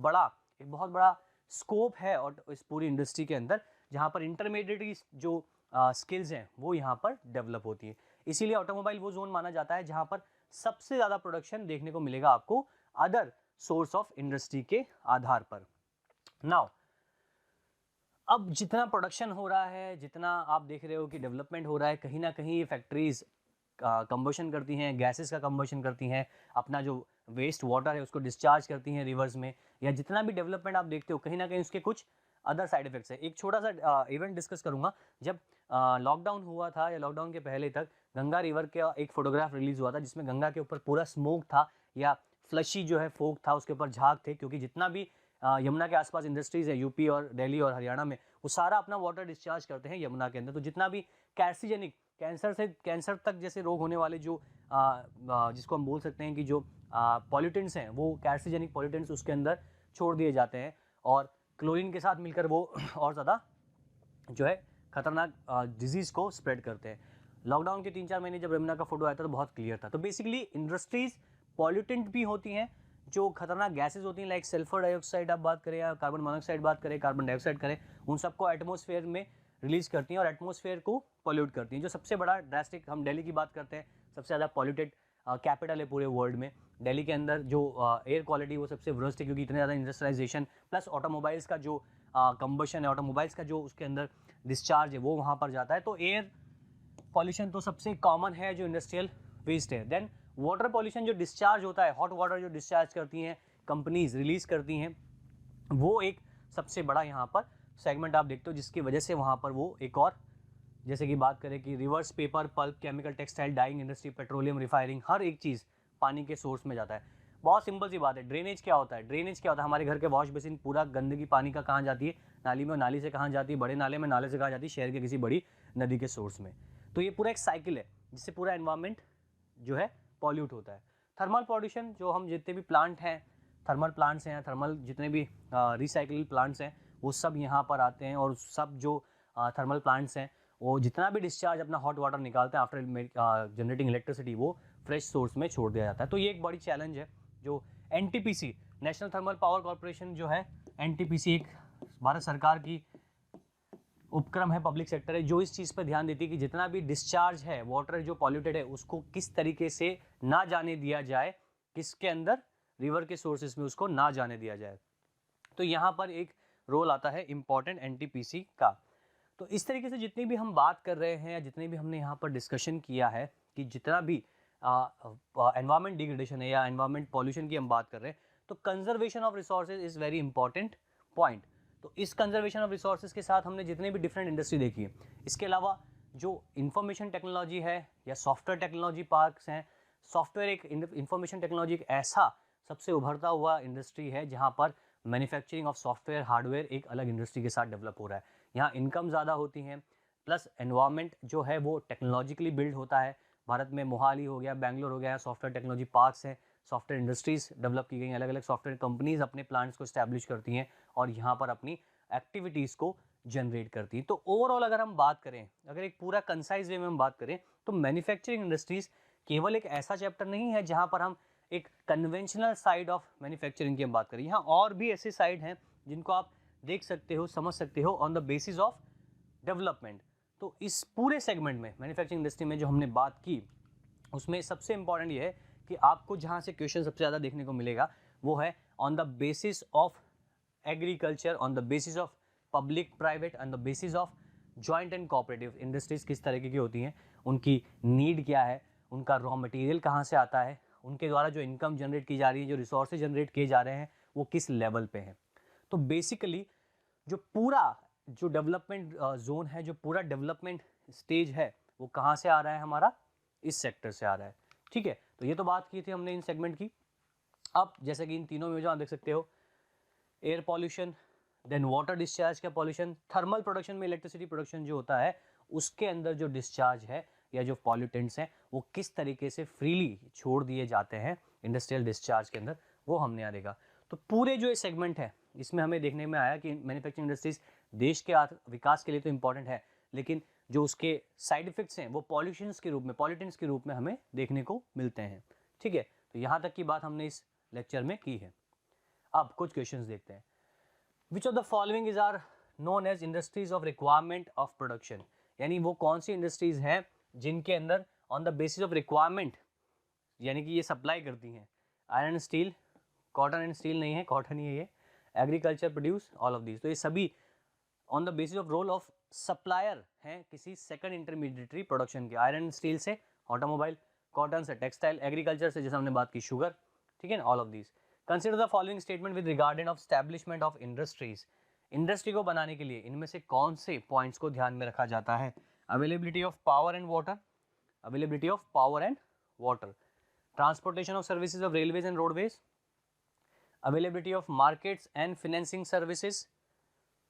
बड़ा स्कोप है और इस पूरी इंडस्ट्री के अंदर, जहाँ पर इंटरमीडिएट जो स्किल्स हैं वो यहाँ पर डेवलप होती है। इसीलिए ऑटोमोबाइल वो जोन माना जाता है जहाँ पर सबसे ज़्यादा प्रोडक्शन देखने को मिलेगा आपको अदर सोर्स ऑफ इंडस्ट्री के आधार पर। नाउ अब जितना प्रोडक्शन हो रहा है, जितना आप देख रहे हो कि डेवलपमेंट हो रहा है, कहीं ना कहीं ये फैक्ट्रीज कंबशन करती हैं, गैसेस का कंबशन करती हैं, अपना जो वेस्ट वाटर है उसको डिस्चार्ज करती हैं रिवर्स में, या जितना भी डेवलपमेंट आप देखते हो कहीं ना कहीं उसके कुछ अदर साइड इफेक्ट्स है। एक छोटा सा इवेंट डिस्कस करूंगा। जब लॉकडाउन हुआ था या लॉकडाउन के पहले तक गंगा रिवर का एक फोटोग्राफ रिलीज हुआ था, जिसमें गंगा के ऊपर पूरा स्मोक था या फ्लशी जो है फोक था, उसके ऊपर झाग थे, क्योंकि जितना भी यमुना के आसपास इंडस्ट्रीज है यूपी और दिल्ली और हरियाणा में, वो सारा अपना वाटर डिस्चार्ज करते हैं यमुना के अंदर। तो जितना भी कार्सिजेनिक, कैंसर तक जैसे रोग होने वाले जो जिसको हम बोल सकते हैं कि जो पॉल्यूटेंट्स हैं, वो कार्सिजेनिक पॉल्यूटेंट्स उसके अंदर छोड़ दिए जाते हैं और क्लोरीन के साथ मिलकर वो और ज़्यादा जो है खतरनाक डिजीज़ को स्प्रेड करते हैं। लॉकडाउन के 3-4 महीने जब यमुना का फोटो आया था तो बहुत क्लियर था। तो बेसिकली इंडस्ट्रीज पॉल्यूटेंट भी होती हैं, जो खतरनाक गैसेज होती हैं, लाइक सल्फर डाइऑक्साइड आप बात करें या कार्बन मोनोऑक्साइड बात करें, कार्बन डाइऑक्साइड करें, उन सबको एटमॉस्फेयर में रिलीज करती हैं और एटमॉस्फेयर को पॉल्यूट करती हैं। जो सबसे बड़ा ड्रास्टिक, हम दिल्ली की बात करते हैं, सबसे ज़्यादा पॉल्यूटेड कैपिटल है पूरे वर्ल्ड में। दिल्ली के अंदर जो एयर क्वालिटी वो सबसे वर्स्ट है, क्योंकि इतने ज़्यादा इंडस्ट्रियलाइजेशन प्लस ऑटोमोबाइल्स का जो कंबशन है, ऑटोमोबाइल्स का जो उसके अंदर डिस्चार्ज है वो वहाँ पर जाता है। तो एयर पॉल्यूशन तो सबसे कॉमन है जो इंडस्ट्रियल वेस्ट है। देन वाटर पॉल्यूशन जो डिस्चार्ज होता है, हॉट वाटर जो डिस्चार्ज करती हैं कंपनीज, रिलीज करती हैं, वो एक सबसे बड़ा यहाँ पर सेगमेंट आप देखते हो, जिसकी वजह से वहाँ पर वो एक और, जैसे कि बात करें कि rivers, paper, pulp, chemical, textile, dyeing industry, petroleum refining, हर एक चीज़ पानी के सोर्स में जाता है। बहुत सिंपल सी बात है। ड्रेनेज क्या होता है? ड्रेनेज क्या होता है? हमारे घर के वॉश बेसिन, पूरा गंदगी पानी का कहाँ जाती है? नाली में, नाली से कहाँ जाती है? बड़े नाले में, नाले से कहाँ जाती है? शहर के किसी बड़ी नदी के सोर्स में। तो ये पूरा एक साइकिल है जिससे पूरा एनवायरनमेंट जो है पॉल्यूट होता है। थर्मल पॉल्यूशन, जो हम जितने भी प्लांट हैं, थर्मल प्लांट्स हैं, थर्मल जितने भी रिसाइकल प्लांट्स हैं, वो सब यहाँ पर आते हैं और सब जो थर्मल प्लांट्स हैं वो जितना भी डिस्चार्ज अपना हॉट वाटर निकालते हैं आफ्टर जनरेटिंग इलेक्ट्रिसिटी, वो फ्रेश सोर्स में छोड़ दिया जाता है। तो ये एक बड़ी चैलेंज है जो NTPC, national thermal power corporation जो है, एनटीपीसी एक भारत सरकार की उपक्रम है, पब्लिक सेक्टर है, जो इस चीज़ पर ध्यान देती है कि जितना भी डिस्चार्ज है, वाटर जो पॉल्यूटेड है, उसको किस तरीके से ना जाने दिया जाए, किसके अंदर, रिवर के सोर्सेज में उसको ना जाने दिया जाए। तो यहाँ पर एक रोल आता है इम्पॉर्टेंट एनटीपीसी का। तो इस तरीके से जितनी भी हम बात कर रहे हैं या जितने भी हमने यहाँ पर डिस्कशन किया है कि जितना भी एनवायरमेंट डिग्रेडेशन है या एनवायरमेंट पॉल्यूशन की हम बात कर रहे हैं, तो conservation of resources is very important point. तो इस कंजर्वेशन ऑफ रिसोर्सेज के साथ हमने जितने भी डिफरेंट इंडस्ट्री देखी है, इसके अलावा जो इंफॉर्मेशन टेक्नोलॉजी है या सॉफ्टवेयर टेक्नोलॉजी पार्क्स हैं, सॉफ्टवेयर एक इंफॉर्मेशन टेक्नोलॉजी एक ऐसा सबसे उभरता हुआ इंडस्ट्री है जहाँ पर मैन्युफैक्चरिंग ऑफ सॉफ्टवेयर, हार्डवेयर एक अलग इंडस्ट्री के साथ डेवलप हो रहा है। यहाँ इनकम ज़्यादा होती हैं, प्लस एनवायरनमेंट जो है वो टेक्नोलॉजिकली बिल्ड होता है। भारत में मोहाली हो गया, बेंगलोर हो गया, सॉफ्टवेयर टेक्नोलॉजी पार्क्स हैं, सॉफ्टवेयर इंडस्ट्रीज डेवलप की गई हैं, अलग अलग सॉफ्टवेयर कंपनीज अपने प्लांट्स को स्टैब्लिश करती हैं और यहाँ पर अपनी एक्टिविटीज़ को जनरेट करती हैं। तो ओवरऑल अगर हम बात करें, अगर एक पूरा कंसाइज वे में हम बात करें, तो मैन्युफैक्चरिंग इंडस्ट्रीज केवल एक ऐसा चैप्टर नहीं है जहाँ पर हम एक कन्वेंशनल साइड ऑफ मैन्युफैक्चरिंग की हम बात करें। यहाँ और भी ऐसे साइड हैं जिनको आप देख सकते हो, समझ सकते हो on the basis of development. तो इस पूरे सेगमेंट में, मैन्युफैक्चरिंग इंडस्ट्री में जो हमने बात की, उसमें सबसे इंपॉर्टेंट ये है कि आपको जहाँ से क्वेश्चन सबसे ज़्यादा देखने को मिलेगा वो है on the basis of agriculture, on the basis of public private, on the basis of joint and cooperative industries किस तरीके की होती हैं, उनकी नीड क्या है, उनका रॉ मटेरियल कहाँ से आता है, उनके द्वारा जो इनकम जनरेट की जा रही है, जो रिसोर्सेज जनरेट किए जा रहे हैं वो किस लेवल पे हैं। तो बेसिकली जो पूरा जो डेवलपमेंट जोन है, जो पूरा डेवलपमेंट स्टेज है, वो कहाँ से आ रहा है, हमारा इस सेक्टर से आ रहा है। ठीक है, तो ये तो बात की थी हमने इन सेगमेंट की। अब जैसे कि इन तीनों में जो आप देख सकते हो, air pollution, then water discharge का पॉल्यूशन, थर्मल प्रोडक्शन में इलेक्ट्रिसिटी प्रोडक्शन जो होता है उसके अंदर जो डिस्चार्ज है या जो पॉल्यूटेंट्स हैं वो किस तरीके से फ्रीली छोड़ दिए जाते हैं इंडस्ट्रियल डिस्चार्ज के अंदर, वो हमने यहाँ देखा। तो पूरे जो ये सेगमेंट है इसमें हमें देखने में आया कि मैन्युफैक्चरिंग इंडस्ट्रीज देश के विकास के लिए तो इंपॉर्टेंट है, लेकिन जो उसके साइड इफेक्ट्स हैं वो पॉल्यूशंस के रूप में, पॉल्यूटेंट्स के रूप में हमें देखने को मिलते हैं। ठीक है, तो यहाँ तक की बात हमने इस लेक्चर में की है। अब कुछ क्वेश्चंस देखते हैं। Which of the following is are known as industries of requirement of production, यानी वो कौन सी इंडस्ट्रीज हैं जिनके अंदर on the basis of requirement, यानी कि ये सप्लाई करती हैं, iron steel, cotton and steel नहीं है, कॉटन ही है ये, agriculture produce, all of these. तो ये सभी on the basis of role of supplier हैं किसी सेकंड इंटरमीडिएटरी प्रोडक्शन के। आयरन स्टील से ऑटोमोबाइल, कॉटन से टेक्सटाइल, एग्रीकल्चर से जैसे हमने बात की शुगर, ठीक है ना, all of these. Consider the following statement with regarded of establishment of industries, industry को बनाने के लिए इनमें से कौन से पॉइंट्स को ध्यान में रखा जाता है। Availability of power and water, availability of power and water, transportation of services of railways and roadways, availability of markets and financing services,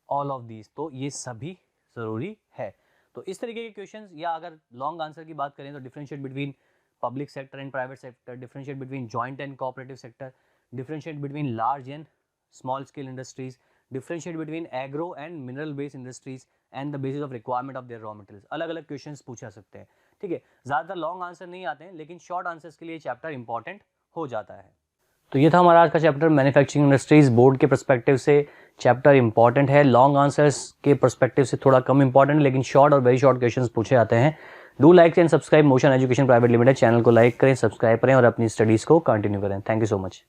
all of these. तो ये सभी जरूरी है। तो इस तरीके के क्वेश्चंस, या अगर लॉन्ग आंसर की बात करें तो differentiate between public sector and private sector, differentiate between joint and cooperative sector, differentiate between large and small scale industries, differentiate between agro and mineral based industries and the basis of requirement of their raw materials. अलग अलग questions पूछा सकते हैं। ठीक है, ज़्यादातर long answer नहीं आते हैं, लेकिन शॉर्ट आंसर्स के लिए चैप्टर इंपॉर्टेंट हो जाता है। तो ये था हमारा आज का चैप्टर, मैन्युफैक्चरिंग इंडस्ट्रीज। बोर्ड के पर्सपेक्टिव से चैप्टर इंपॉर्टेंट है, लॉन्ग आंसर्स के पर्सपेक्टिव से थोड़ा कम इंपॉर्टेंट है, लेकिन शॉर्ट और वेरी शॉर्ट क्वेश्चंस पूछे जाते हैं। Do like and subscribe motion education private limited, channel को लाइक करें, सब्सक्राइब करें और अपनी स्टडीज़ को कंटिन्यू करें। Thank you so much.